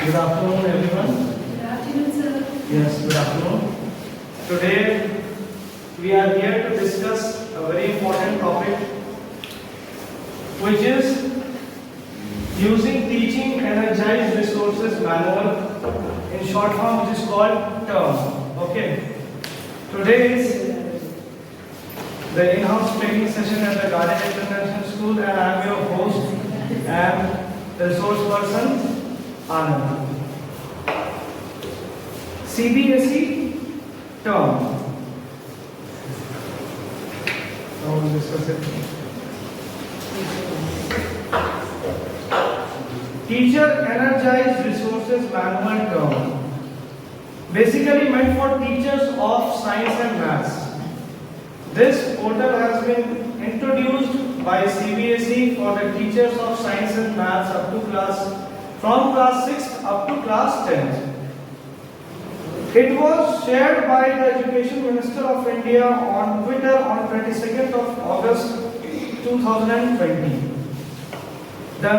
Good afternoon, everyone. Good afternoon, sir. Yes, good afternoon. Today we are here to discuss a very important topic, which is using teaching energized resources manual, in short form, which is called TERM. Okay. Today is the in-house training session at the Garden International School, and I am your host and the resource person, Anand. CBSE term. Now we'll discuss it. Teacher Energized Resources Manual term. Basically meant for teachers of science and maths. This portal has been introduced by CBSE for the teachers of science and maths up to from class 6 up to class 10th. It was shared by the Education Minister of India on Twitter on 22nd of August 2020. The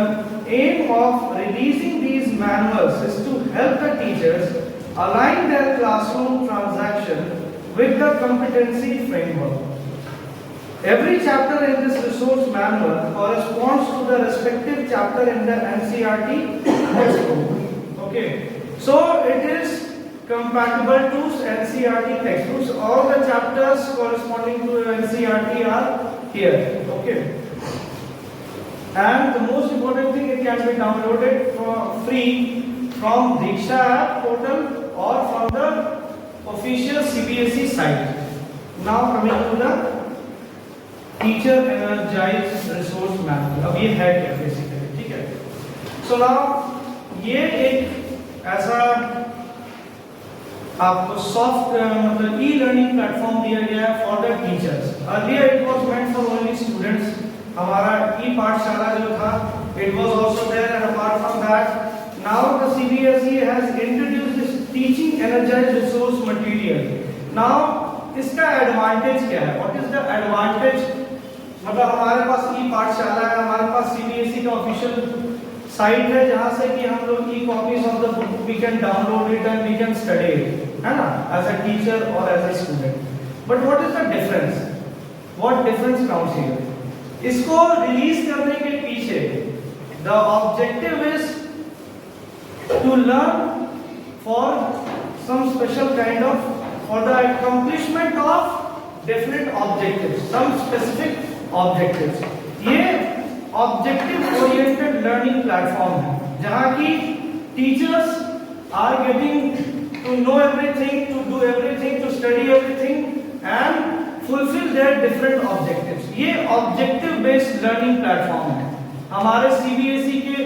aim of releasing these manuals is to help the teachers align their classroom transaction with the competency framework. Every chapter in this resource manual corresponds to the respective chapter in the NCERT textbook. Okay, so it is compatible to NCERT textbooks. All the chapters corresponding to NCERT are here. Okay, and the most important thing, it can be downloaded for free from Diksha app portal or from the official CBSE site. Now coming to the teacher energise resource manual. अब ये है क्या basically, ठीक है. So now ये एक ऐसा आपको सॉफ्ट मतलब ई लर्निंग प्लेटफॉर्म दिया गया है for the teachers. Earlier it was meant for only students. हमारा ई पाठशाला जो था, it was also there, and apart from that now the CBSE has introduced this teaching energize resource material. Now इसका advantage क्या है? What is the advantage? मतलब हमारे पास ePathshala है, हमारे पास सीबीएसई का ऑफिशियल साइट है जहां से कि हम लोग e copies of the book we can download it and we can study it, है ना, एज अ टीचर और as a student. But what is the difference? What difference comes here? इसको रिलीज करने के पीछे the objective is to learn for some special kind of for the accomplishment of definite objectives, some specific objectives. ये objective oriented learning platform है जहां की teachers are getting to know everything, to do everything, to study everything and fulfil their different objectives. ये objective based learning platform है. हमारे CBSE के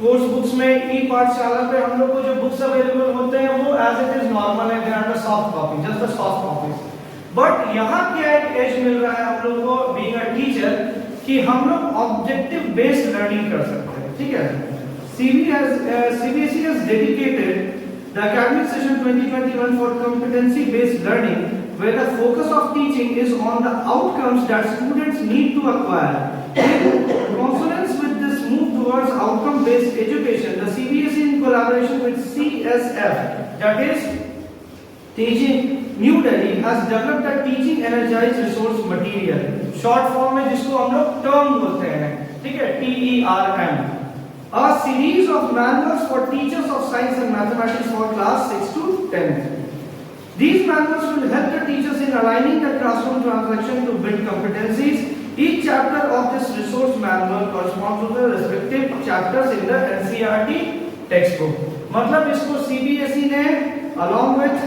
course books में ई पाठशाला पे हम लोग को जो बुक्स अवेलेबल होते हैं वो एज इट इज नॉर्मल है, they are the soft copy, just the soft copies. But यहाँ क्या एक एज मिल रहा है हम लोग को बीइंग अ टीचर कि हम लोग ऑब्जेक्टिव बेस्ड लर्निंग कर सकते हैं, ठीक है. CBSE has dedicated the academic session 2021 for competency based learning, where the focus of teaching is on the outcomes that students need to acquire. In consonance with this move towards outcome based education, the CBSE in collaboration with CSF, that is Teaching New Delhi, has developed a teaching energized resource material. Short form में जिसको हम लोग term बोलते हैं, ठीक है, TERM. A series of manuals for teachers of science and mathematics for class 6 to 10th. These manuals will help the teachers in aligning the classroom transaction to build competencies. Each chapter of this resource manual corresponds to the respective chapters in the NCERT textbook. मतलब इसको CBSE ने along with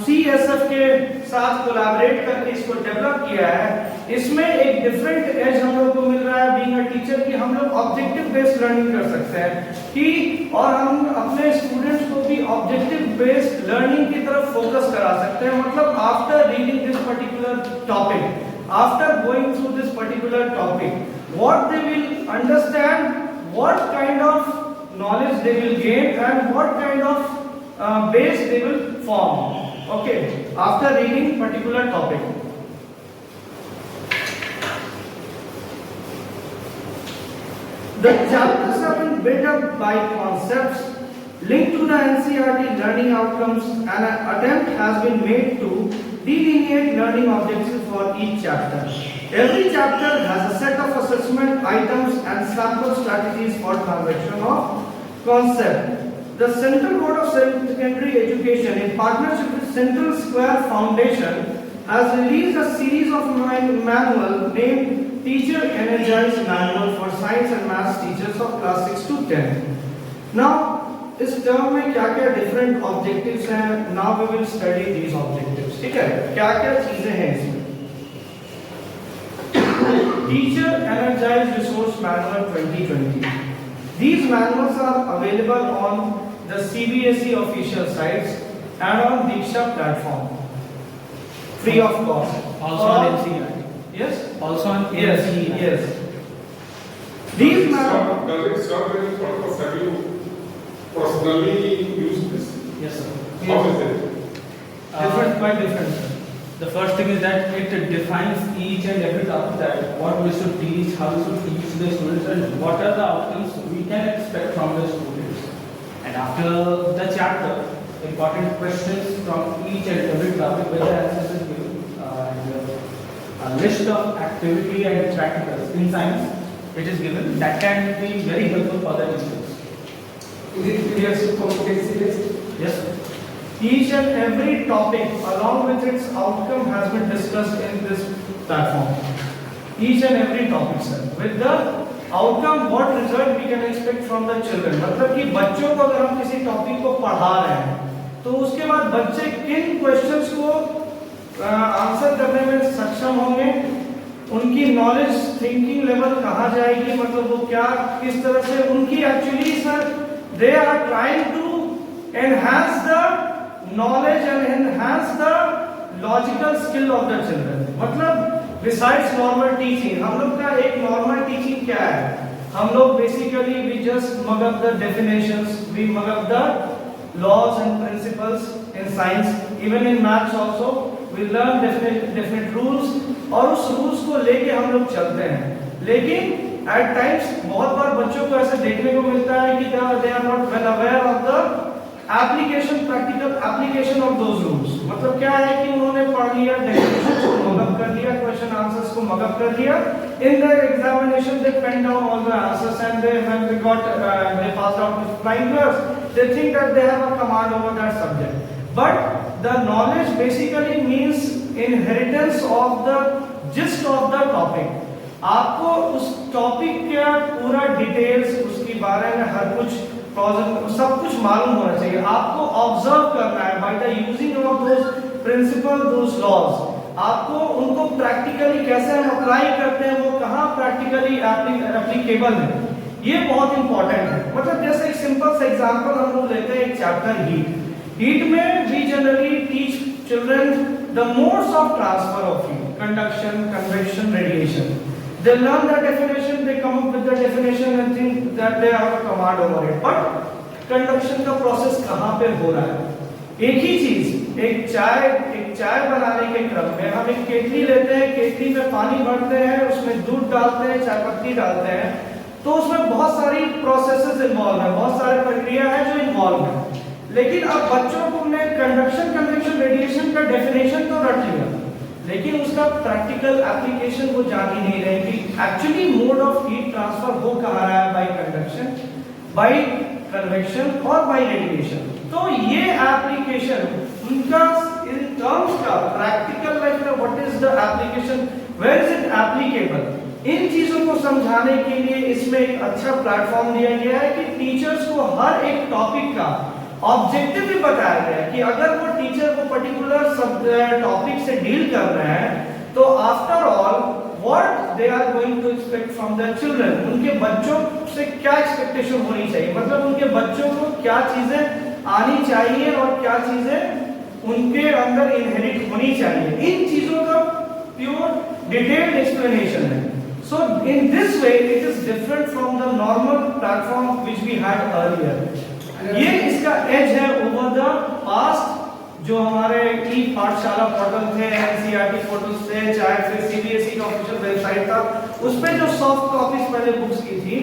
CSF के साथ collaborate करके इसको develop किया है. इसमें एक डिफरेंट एज हम लोग को मिल रहा है बीइंग अ टीचर कि हम लोग ऑब्जेक्टिव बेस्ड लर्निंग कर सकते हैं कि और हम अपने स्टूडेंट्स को भी ऑब्जेक्टिव बेस्ड लर्निंग की तरफ फोकस करा सकते हैं. मतलब after reading this particular topic, after going through this particular topic, what they will understand, what kind of knowledge they will gain and what kind of base they will form, okay, after reading particular topic. The chapters have been built up by concepts linked to the NCERT learning outcomes, and an attempt has been made to delineate learning objectives for each chapter. Every chapter has a set of assessment items and sample strategies for transaction of concept. The Central Board of Secondary Education, in partnership with Central Square Foundation, has released a series of manual named Teacher Energized Manual for Science and Maths Teachers of class 6 to 10. Now, इस term में क्या-क्या different objectives हैं? Now we will study these objectives. ठीक है, क्या-क्या चीजें हैं इसमें? Teacher energised resource manual 2020. These manuals are available on the CBSE official sites and on Diksha platform, free of cost. Also on NCERT. Yes. Also on Yes. NCERT. Yes. These manuals. Does it serve any purpose? Have you personally used this? Yes, sir. How is it? Different, quite different. The first thing is that it defines each and every topic, that what we should teach, how we should teach the students, and what are the outcomes we can expect from the students. And after the chapter, important questions from each and every topic, where the answers is given, and a list of activity and practicals in science, it is given. That can be very helpful for the teachers. Is it clear competency list? Yes, sir. Each and every topic along with its outcome has been discussed in this platform. Each and every topic, sir. With the outcome, what result we can expect from the children. मतलब कि बच्चों को अगर हम किसी topic को पढ़ा रहे हैं, तो उसके बाद बच्चे किन क्वेश्चंस को आंसर करने में सक्षम होंगे, उनकी नॉलेज थिंकिंग लेवल कहाँ जाएगी, मतलब वो क्या किस तरह से उनकी actually sir they are trying to enhance the knowledge and enhance the logical skill of the children. मतलब besides normal teaching, हम लोग का एक normal teaching क्या है? हम लोग basically we just mug up the definitions, we mug up the laws and principles in science, even in maths also we learn definite rules और उस rules को लेके हम लोग चलते हैं. लेकिन at times बहुत बार बच्चों को ऐसे देखने को मिलता है कि they are not well aware of the practical application of those rules. मतलब क्या है कि उन्होंने पढ़ लिया, डेफिनेशंस को मगअप कर लिया, क्वेश्चन आंसर्स को मगअप कर लिया, in the examination they pen down all the answers and they when they got they pass out with flying colours, they think that they have a command over that subject. But the knowledge basically means inheritance of the gist of the topic. आपको उस topic का पूरा details, उसके बारे में हर कुछ सब कुछ मालूम होना चाहिए. आपको ऑब्जर्व करना है by the using of those principle, those laws. आपको उनको प्रैक्टिकली कैसे हम अप्लाई करते हैं, वो कहाँ प्रैक्टिकली एप्लीकेबल है, ये बहुत इंपॉर्टेंट है. मतलब जैसे एक सिंपल सा एग्जांपल हम लोग लेते हैं, एक चैप्टर हीट में we generally teach children the modes of transfer of heat, conduction, convection, radiation. They learn the definition, they come up with the definition and think that they have a command over it. But conduction का process कहाँ पे हो रहा है? एक ही चीज, एक चाय बनाने के क्रम में हम एक केतली लेते हैं, केतली में पानी भरते हैं, उसमें दूध डालते हैं, चाय पत्ती डालते हैं, तो उसमें बहुत सारी प्रोसेसेस इन्वॉल्व है, बहुत सारी प्रक्रिया है जो इन्वॉल्व है. लेकिन अब बच्चों को हमने कंडक्शन, कन्वेक्शन, रेडिएशन का डेफिनेशन तो रट लिया, लेकिन उसका प्रैक्टिकल एप्लीकेशन वो जान ही नहीं रहे कि actually mode of heat transfer हो कहाँ रहा है, बाय कंडक्शन, बाय कन्वेक्शन और बाय रेडिएशन. तो ये एप्लीकेशन उनका इन टर्म्स का प्रैक्टिकल लाइफ में what is the application, where is it applicable, इन चीजों को समझाने के लिए इसमें एक अच्छा प्लेटफॉर्म दिया गया है कि टीचर्स को हर एक टॉपिक का ऑब्जेक्टिव भी बताया गया है कि अगर वो टीचर को पर्टिकुलर टॉपिक से डील कर रहे हैं, तो after all what they are going to expect from the children, उनके बच्चों से क्या एक्सपेक्टेशन होनी चाहिए, मतलब उनके बच्चों को क्या चीजें आनी चाहिए और क्या चीजें उनके अंदर इनहेरिट होनी चाहिए. इन चीजों का प्योर डिटेल्ड एक्सप्लेनेशन है. So in this way it is different from the normal platform which we had earlier. ये इसका एज है ओवर द पास्ट जो हमारे ई पाठशाला पोर्टल थे, एनसीईआरटी पोर्टल्स थे, चाहे फिर सीबीएसई का ऑफिशियल वेबसाइट था, उस पे जो सॉफ्ट कॉपीज पहले बुक्स की थी,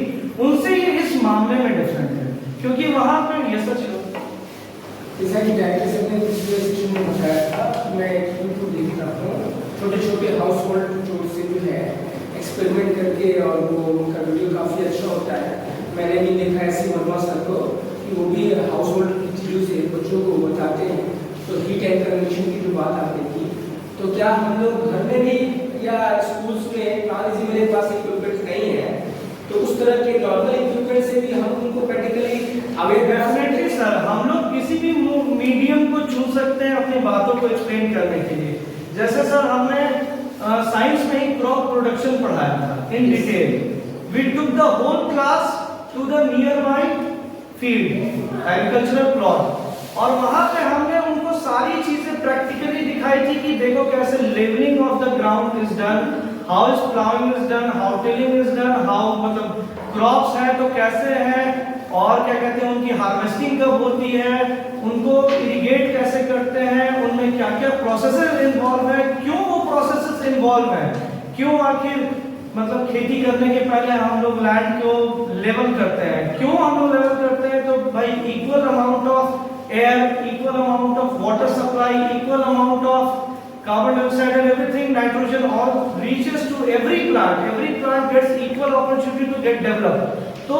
उनसे ये इस मामले में डिफरेंट है, क्योंकि वहां पे ये सच है। जैसा कि डायरेक्टर सर ने पिछले सेशन में बताया था, मैं यूट्यूब देख रहा हूँ, छोटे छोटे हाउस होल्ड जो से जो है एक्सपेरिमेंट करके, और वो उनका वीडियो काफ़ी अच्छा होता है। मैंने भी देखा ऐसे वर्मा सर को कि वो भी हाउस होल्ड की चीज़ों से बच्चों को बताते हैं। तो हीट एंड कंडीशन की जो बात आती थी, तो क्या हम लोग घर में भी या स्कूल्स में, मान लीजिए मेरे पास इक्विपमेंट नहीं है, तो उस तरह के नॉर्मल इक्विपमेंट से भी हम उनको प्रैक्टिकली डेफिनेटली सर, हम लोग किसी भी मीडियम को चुन सकते हैं अपनी बातों को एक्सप्लेन करने के लिए। जैसे सर हमने साइंस में ही क्रॉप प्रोडक्शन पढ़ाया था in detail. We took the whole class to the nearby field, agricultural plot, और वहां पे हमने उनको सारी चीजें प्रैक्टिकली दिखाई थी कि देखो कैसे levelling of the ground is done, how is ploughing is done, how tilling is done, how मतलब क्रॉप्स है तो कैसे है, और क्या कहते हैं उनकी हार्वेस्टिंग कब होती है, उनको इरिगेट कैसे करते हैं, उनमें क्या क्या प्रोसेसेस इन्वॉल्व है, क्यों वो प्रोसेसेस इन्वॉल्व है, क्यों आखिर मतलब खेती करने के पहले हम लोग लैंड को लेवल करते हैं, क्यों हम लोग लेवल करते हैं, तो भाई equal amount of air, equal amount of water supply, equal amount of carbon dioxide and everything, nitrogen all reaches to every plant gets equal opportunity to get developed। तो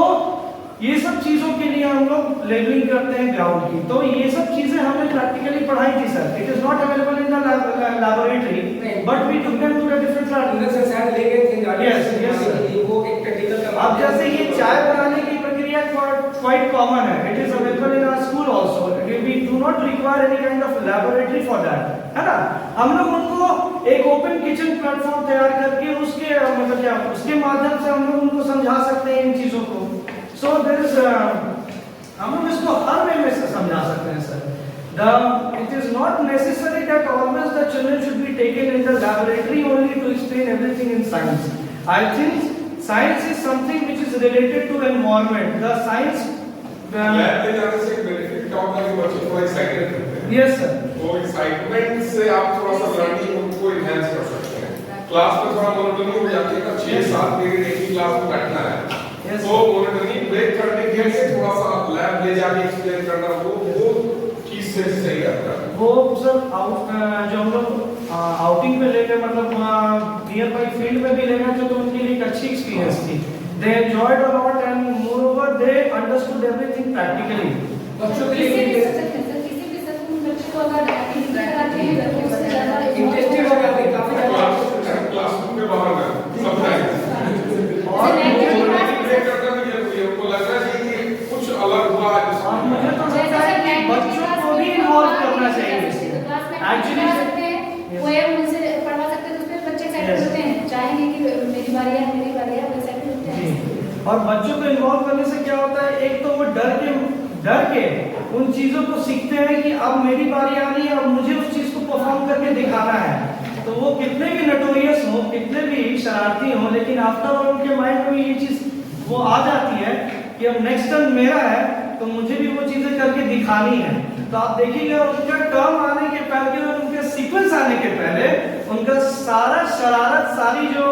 ये सब चीजों के लिए हम लोग लेवलिंग करते हैं ग्राउंड की। तो ये सब चीजें हमने प्रैक्टिकली पढ़ाई थी sir. It is not available in the laboratory, but we took them to the different lab. Sir शायद ले गए थे यस यस सर, वो एक प्रैक्टिकल का। अब जैसे ये चाय बनाने की प्रक्रिया क्वाइट कॉमन है, it is available in our school also, we do not require any kind of laboratory for that, है ना। हम लोग उनको एक ओपन किचन प्लेटफॉर्म तैयार करके उसके मतलब क्या उसके माध्यम से हम लोग उनको समझा सकते हैं इन चीजों को। सो देयर इज हम लोग इसको हर वे में से समझा सकते हैं sir. It is not necessary that always the children should be taken in the laboratory only to explain everything in science. I think science is something which is related to environment. The science lab में जाने से benefit क्या होता है कि बच्चे थोड़ा excited रहते हैं। यस सर, तो एक्साइटमेंट से आप थोड़ा सा लर्निंग उनको एनहांस कर सकते हैं। क्लास में थोड़ा मोनोटोनी हो जाती है ना, 6-7 पीरियड एक ही क्लास में बैठना है, तो मोनोटोनी ब्रेक करने के लिए थोड़ा सा लैब ले जाके एक्सप्लेन करना, वो चीज से सही रहता है। वो सर जो हम लोग आउटिंग पे ले गए, मतलब नियर बाई फील्ड में भी ले गए थे, तो उनके लिए एक अच्छी एक्सपीरियंस थी। They enjoyed a lot and moreover they understood everything practically. बच्चों के लिए इंटरेस्टिंग हो जाते हैं काफी ज्यादा। क्लासरूम के बाहर का सब और ब्रेक करना भी जरूरी है। उनको लग रहा है कि कुछ अलग हुआ है, और मुझे तो लगता है कि बच्चों को भी इन्वॉल्व करना चाहिए एक्चुअली। पोएम उनसे पढ़वा सकते हैं, तो उसमें बच्चे एक्साइटेड होते हैं, चाहेंगे कि मेरी बारी है वो एक्साइटेड होते हैं। और बच्चों को इन्वॉल्व करने से क्या होता है, एक तो वो डर के उन चीजों को सीखते हैं कि अब मेरी बारी आ रही है, अब मुझे उस चीज को परफॉर्म करके दिखाना है। तो वो कितने भी नटोरियस हो, कितने भी शरारती हो, लेकिन आफ्टर ऑल उनके माइंड में ये चीज वो आ जाती है कि अब नेक्स्ट टर्न मेरा है, तो मुझे भी वो चीजें करके दिखानी है। तो आप देखिएगा उनका टर्म आने के पहले और उनके सीक्वेंस आने के पहले उनका सारा शरारत, सारी जो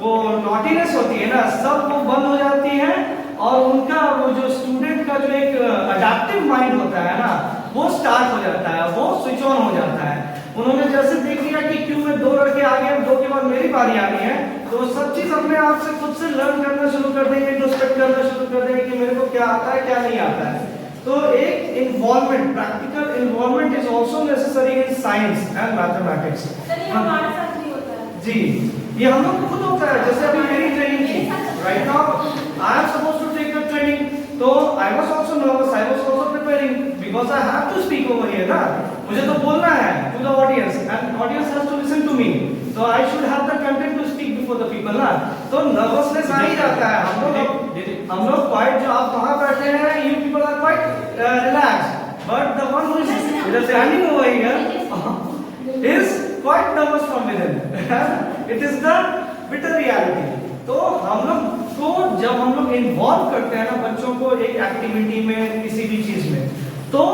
वो नॉटीनेस होती है ना, सब वो बंद हो जाती है, और उनका वो जो स्टूडेंट का जो एक अडैप्टिव माइंड होता है ना, वो स्टार्ट हो जाता है, वो स्विच ऑन हो जाता है। उन्होंने जैसे देख लिया कि क्यों में 2 लड़के आ गए, 2 के बाद मेरी बारी आनी है, तो वो सब चीज अपने आप से खुद से लर्न करना शुरू कर देंगे, इंट्रोस्पेक्ट करना शुरू कर देंगे कि मेरे को क्या आता है क्या नहीं आता है। तो एक involvement, practical involvement is also necessary in science and mathematics. हमारे साथ भी होता है जी, ये हम लोग को खुद होता है। जैसे अभी मेरी ट्रेनिंग थी, right now I am supposed to take the training, तो I was also nervous, I was also preparing because I have to speak over here ना, मुझे तो बोलना है to the audience and audience has to listen to me, तो I should have the content to speak before the people ना। तो nervousness आ ही जाता है। हम लोग क्वाइट, जो आप वहां बैठे हैं, you people are quite relaxed, but the one who is standing over here is quite nervous from within। It is the bitter reality। तो हम लोग को जब हम लोग इन्वॉल्व करते हैं ना बच्चों को एक एक्टिविटी में, किसी भी चीज में, तो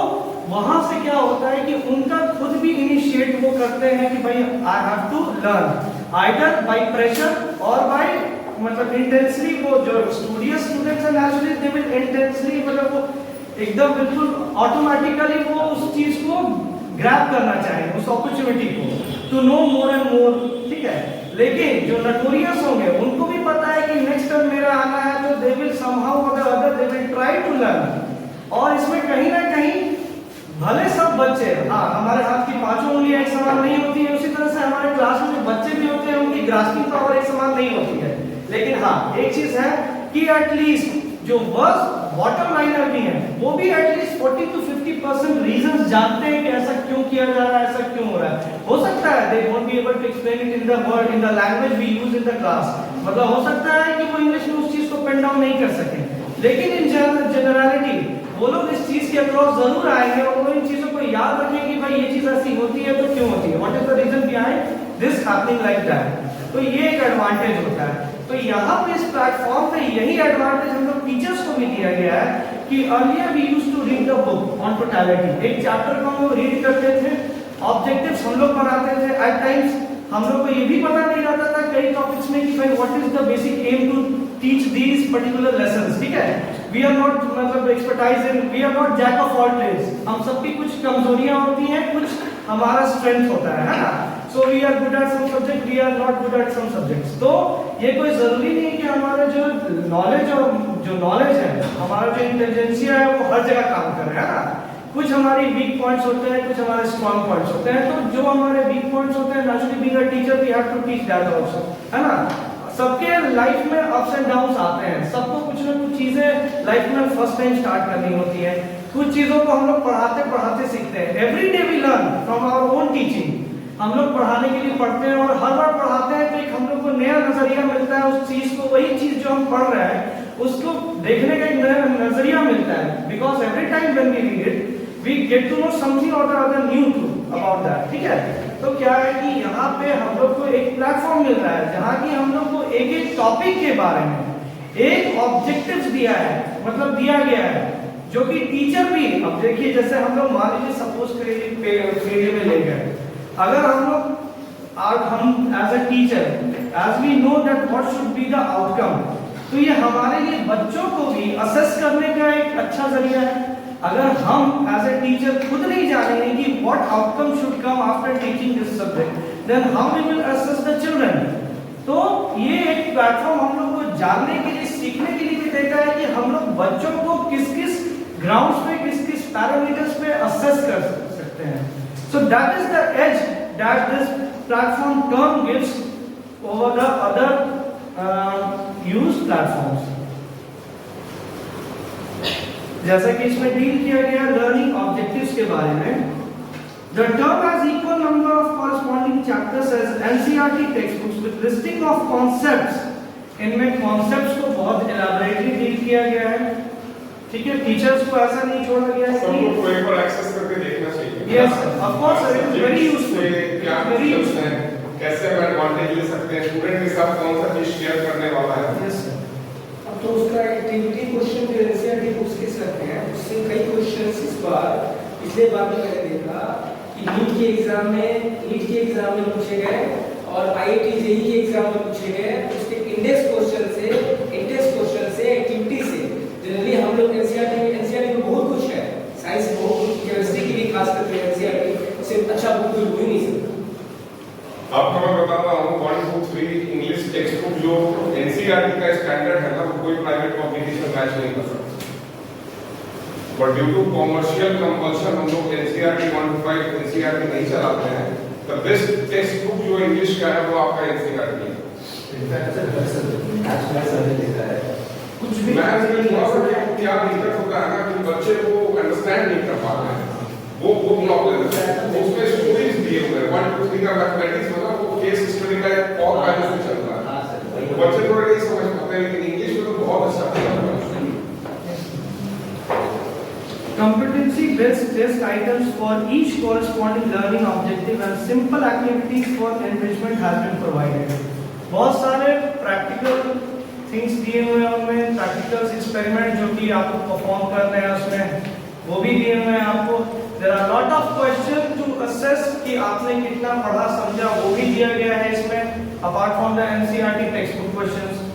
वहां से क्या होता है कि उनका खुद भी इनिशिएट वो करते हैं कि भाई I have to learn either by pressure और बाय मतलब इंटेंसली। वो जो स्टूडियस स्टूडेंट्स हैं नेचुरली दे विल इंटेंसली मतलब वो एकदम बिल्कुल ऑटोमेटिकली वो उस चीज को ग्रैब करना चाहेंगे, उस अपॉर्चुनिटी को to know more and more, ठीक है। लेकिन जो नटोरियस होंगे उनको भी पता है कि नेक्स्ट टर्म मेरा आना है, तो दे विल समहाउ और the other they will try to learn. और इसमें कहीं ना कहीं भले सब बच्चे, हाँ हमारे हाथ की पांचों उंगलियां एक समान नहीं होती है, उसी तरह से हमारे क्लास में जो बच्चे भी होते हैं उनकी ग्रास्पिंग पावर एक समान नहीं होती है। लेकिन हाँ एक चीज है कि एटलीस्ट जो वर्स्ट बॉटम लाइनर भी है वो भी एटलीस्ट 40 to 50% रीजंस जानते हैं कि ऐसा क्यों किया जा रहा है, ऐसा क्यों हो रहा है। हो सकता है they won't be able to explain it in the word in the language we use in the class, मतलब हो सकता है कि वो इंग्लिश में उस चीज को पेन डाउन नहीं कर सके, लेकिन इन जनरलिटी वो लोग इस चीज के अक्रॉस जरूर आएंगे और वो इन चीजों को याद रखेंगे कि भाई ये चीज ऐसी होती है तो क्यों होती है, what is the reason behind this happening like that. तो ये एक एडवांटेज होता है। तो यहाँ पे इस प्लेटफॉर्म पे यही एडवांटेज हम लोग टीचर्स को भी दिया गया है कि earlier we used to read the book on totality, एक चैप्टर को हम लोग रीड करते थे, ऑब्जेक्टिव्स हम लोग बनाते थे। एट टाइम्स हम लोग को ये भी पता नहीं रहता था कई टॉपिक्स में कि भाई what is the basic aim to teach these particular lessons, ठीक है। वी आर नॉट मतलब expertise in, we are not jack of all trades, हम सबकी कुछ कमजोरियां होती हैं, कुछ हमारा स्ट्रेंथ होता है ना। So we are good at some subject, we are not good at some subjects. तो ये कोई जरूरी नहीं कि हमारा जो नॉलेज है, हमारा जो इंटेलिजेंसिया है वो हर जगह काम कर रहा है ना। कुछ हमारी वीक पॉइंट्स होते हैं, कुछ हमारे स्ट्रॉन्ग पॉइंट्स होते हैं। तो जो हमारे वीक पॉइंट्स होते हैं naturally being a teacher we have to teach that also, है ना। सबके लाइफ में अप्स एंड डाउन्स आते हैं, सबको कुछ ना कुछ चीजें लाइफ में फर्स्ट टाइम स्टार्ट करनी होती है। कुछ चीजों को हम लोग पढ़ाते पढ़ाते सीखते हैं। Every day we learn from our own teaching. हम लोग पढ़ाने के लिए पढ़ते हैं और हर बार पढ़ाते हैं तो एक हम लोग को नया नजरिया मिलता है उस चीज को, वही चीज जो हम पढ़ रहे हैं उसको देखने का एक नया नजरिया मिलता है। Because every time when we read it we get to know something और the other new to about that, ठीक है। तो क्या है कि यहाँ पे हम लोग को एक प्लेटफॉर्म मिल रहा है जहाँ की हम लोग को एक एक टॉपिक के बारे में एक ऑब्जेक्टिव्स दिया है, मतलब दिया गया है, जो कि टीचर भी, अब देखिए जैसे हम लोग मान लीजिए सपोज फेलियर में ले गए, अगर हम लोग हम as a teacher as we know that what should be the outcome, तो ये हमारे लिए बच्चों को भी असेस करने का एक अच्छा जरिया है। अगर हम एज ए टीचर खुद नहीं जानेंगे कि what outcome should come after teaching this subject, then how we will assess the children. तो ये एक प्लेटफॉर्म हम लोग को जानने के लिए, सीखने के लिए भी देता है कि हम लोग बच्चों को किस किस ग्राउंड्स पे, किस किस पैरामीटर्स पे असेस कर सकते हैं। So that is the edge that this platform term gives over the other used platforms. जैसा कि इसमें डील किया गया लर्निंग ऑब्जेक्टिव्स के बारे में, the term has equal number of corresponding chapters as NCERT textbooks with listing of concepts। इनमें concepts को बहुत एलाबोरेटली डील किया गया है, ठीक है। टीचर्स को ऐसा नहीं छोड़ा गया है सबको पेपर एक्सेस करके देखना चाहिए। Yes of course it is very useful, क्या वेरी यूजफुल है, कैसे हम एडवांटेज ले सकते हैं, स्टूडेंट के साथ कौन सा चीज शेयर करने वाला है। Yes sir. अब तो उसका एक्टिविटी क्वेश्चन जो एनसीईआरटी बुक्स के लगते हैं उससे कई क्वेश्चंस इस बार पिछले बार में मैंने देखा कि नीट के एग्जाम में पूछे गए और आईआईटी जेईई के एग्जाम में पूछे गए। उसके इंडेक्स क्वेश्चन से एक्टिविटी से जनरली हम लोग एनसीईआरटी में बहुत कुछ है, साइंस बहुत कुछ, केमिस्ट्री की भी खास करके एनसीईआरटी से अच्छा बुक कोई हो ही नहीं सकता। आपको मैं बताता हूँ 1 2 3 इंग्लिश टेक्स्ट बुक जो एनसीईआरटी का स्टैंडर्ड है ना, वो कोई प्राइवेट पब्लिकेशन मैच नहीं कर सकता। But due to commercial compulsion हम लोग एनसीईआरटी 1 to 5 एनसीईआरटी नहीं चलाते हैं। द बेस्ट टेक्स्ट बुक जो इंग्लिश का है वो आपका एनसीईआरटी है। कुछ भी मैथ्स में थोड़ा सा क्या दिक्कत होता है ना कि बच्चे को अंडरस्टैंड नहीं कर पाते हैं, वो प्रॉब्लम है। उसमें स्टोरीज दिए हुए हैं 1 2 3 का मैथमेटिक्स मतलब वो केस स्टडी का एक और पहले से चल रहा है, बच्चे थोड़ा नहीं समझ पाते हैं, लेकिन इंग्लिश में तो बहुत अच्छा है। Competency based test items for each corresponding learning objective and simple activities for enrichment has been provided। बहुत सारे प्रैक्टिकल थिंग्स दिए हुए हैं उनमें, प्रैक्टिकल एक्सपेरिमेंट जो कि आपको परफॉर्म करने हैं उसमें वो भी दिए हुए हैं आपको। कि आपने कितना पढ़ा समझा वो भी दिया गया है इसमें, apart from the NCERT text book questions.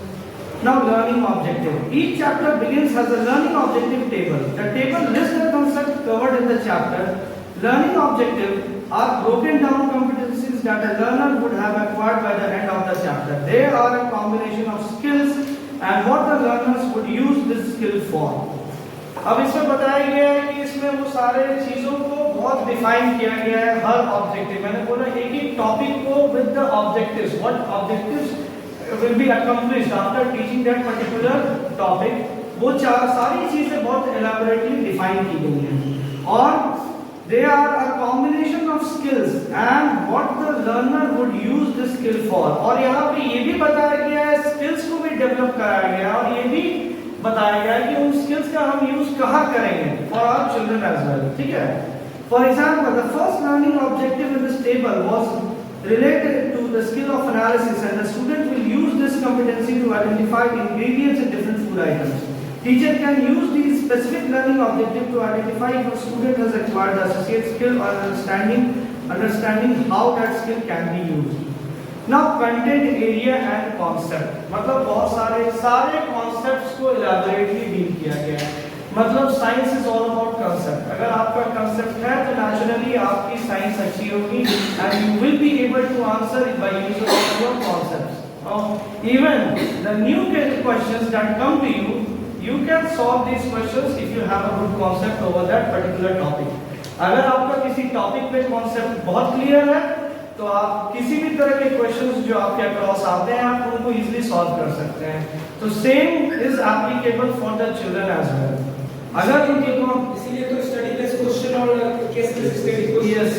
Now learning objective. Each chapter begins as a learning objective table. The table lists the concepts covered in the chapter. Learning objectives are broken down competencies that a learner would have acquired by the end of the chapter. They are a combination of skills and what the learners would use this skill for. अब इसमें बताया गया है कि इसमें वो सारे चीजों को बहुत डिफाइन किया गया है हर ऑब्जेक्टिव। मैंने बोला एक एक टॉपिक को with the objectives, what objectives will be accomplished after teaching that particular topic। वो सारी चीजें बहुत elaborately define की गई हैं और they are a combination of skills and what the learner would use this skill for। और यहाँ पे ये भी बताया गया है, skills को भी develop कराया गया है और ये भी बताया गया है कि उन skills का हम use कहाँ करेंगे for our children as well, ठीक है। For example, the first learning objective in this table was related to the skill of analysis and the student will use this competency to identify ingredients in different food items। Teacher can use these specific learning objective to identify if a student has acquired the associate skill or understanding how that skill can be used। Now content area and concept, मतलब बहुत सारे concepts को elaborately deal किया गया है। मतलब science is all about concept. अगर आपका कंसेप्ट है तो नेचुरली आपकी साइंस अच्छी होगी and you will be able to answer it by using of your concepts. Even the new questions that come to you, you can solve these questions if you have a good concept over that particular topic। अगर आपका किसी topic पे concept बहुत clear है तो आप किसी भी तरह के क्वेश्चंस जो आपके अक्रॉस आते हैं आप उनको इजीली सॉल्व कर सकते हैं। तो same is applicable for the children as well. अगर उनके को इसीलिए तो स्टडी बेस्ड क्वेश्चन और केस बेस्ड स्टडी को यस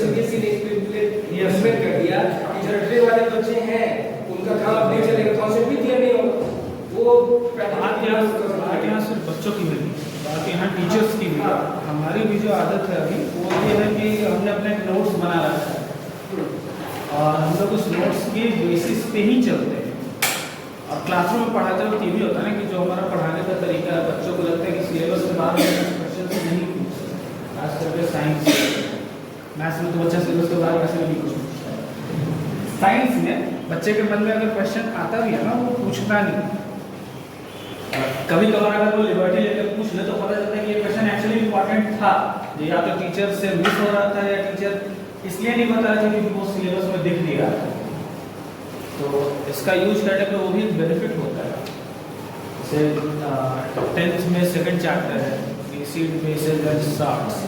कर दिया कि जो रटने वाले बच्चे हैं उनका काम अब नहीं चलेगा, कॉन्सेप्ट भी क्लियर नहीं होगा, वो बात यहाँ सिर्फ बच्चों की नहीं, बाकी यहाँ टीचर्स की भी। हमारी भी जो आदत है अभी वो ये है कि हमने अपने नोट्स बना रखा है और हम लोग उस नोट्स के बेसिस पे ही चलते हैं। और क्लासरूम में पढ़ाते वक्त ये भी होता है ना कि जो हमारा पढ़ाने का तरीका है बच्चों को लगता है कि सिलेबस के बाहर क्वेश्चन नहीं पूछ सकते, खास करके साइंस मैथ्स में तो बच्चा सिलेबस के बाहर वैसे नहीं कुछ पूछता है। साइंस में बच्चे के मन में अगर क्वेश्चन आता भी है ना वो पूछता नहीं, कभी कभार अगर वो लिबर्टी लेकर पूछ ले तो पता चलता है कि ये क्वेश्चन एक्चुअली इंपॉर्टेंट था, या तो टीचर से मिस हो रहा था या टीचर इसलिए नहीं बता रहा था क्योंकि वो सिलेबस में दिख नहीं रहा था। तो इसका यूज करने पे वो भी बेनिफिट होता है। जैसे 10th में सेकंड चैप्टर है एसिड बेसिस एंड सॉल्ट्स,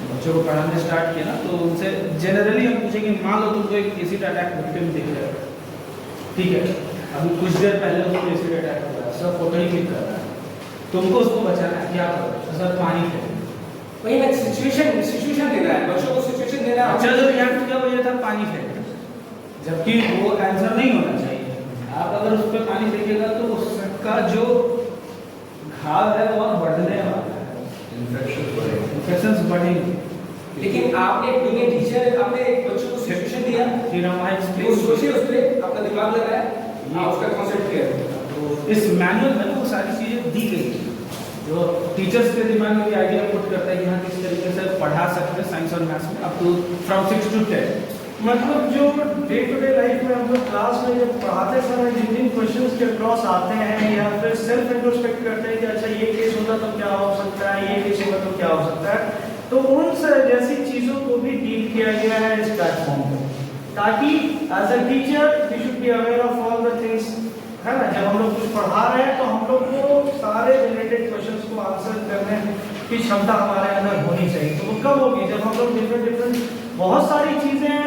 बच्चों को पढ़ाने स्टार्ट किया ना तो उनसे जनरली हम पूछेंगे मान लो तुमको एक एसिड अटैक विक्टिम दिख रहा है, ठीक है, अभी कुछ देर पहले उसको एसिड अटैक हुआ है, सब फोटो ही क्लिक कर रहा है, तुमको उसको बचाना है, क्या करो? तो सर पानी फेंको। वही ना सिचुएशन देना है बच्चों को, सिचुएशन देना है। अच्छा जो रिएक्ट किया वो ये था पानी फेंक, जबकि वो आंसर नहीं होना चाहिए। आप अगर उस पर पानी फेंकेगा तो उसका जो घाव है वो बढ़ने वाला है, इन्फेक्शंस बढ़ेंगे। लेकिन आपने बीइंग ए टीचर आपने बच्चों को सिचुएशन दिया, फिर हम वो सोचिए उस पे अपना दिमाग लगाया, आप उसका कांसेप्ट क्लियर है। तो इस मैनुअल में वो सारी चीजें दी गई हैं जो टीचर्स के दिमाग में भी आइडिया पुट करता है कि हाँ किस तरीके से पढ़ा सकते हैं साइंस और मैथ्स में अप टू फ्रॉम 6 to 10। मतलब जो डे टू डे लाइफ में हम लोग क्लास में जब पढ़ाते समय जिन जिन क्वेश्चंस के क्रॉस आते हैं या फिर सेल्फ इंट्रोस्पेक्ट करते हैं कि अच्छा ये केस होता तो क्या हो सकता है, ये केस होगा तो क्या हो सकता है, तो उन जैसी चीज़ों को भी डील किया गया है इस प्लेटफॉर्म पर, ताकि as a teacher we should be aware of all the things, है ना। जब हम लोग कुछ पढ़ा रहे हैं तो हम लोग को सारे रिलेटेड क्वेश्चंस को आंसर करने की क्षमता हमारे अंदर होनी चाहिए। तो वो कब होगी? जब हम लोग डिफरेंट बहुत सारी चीज़ें हैं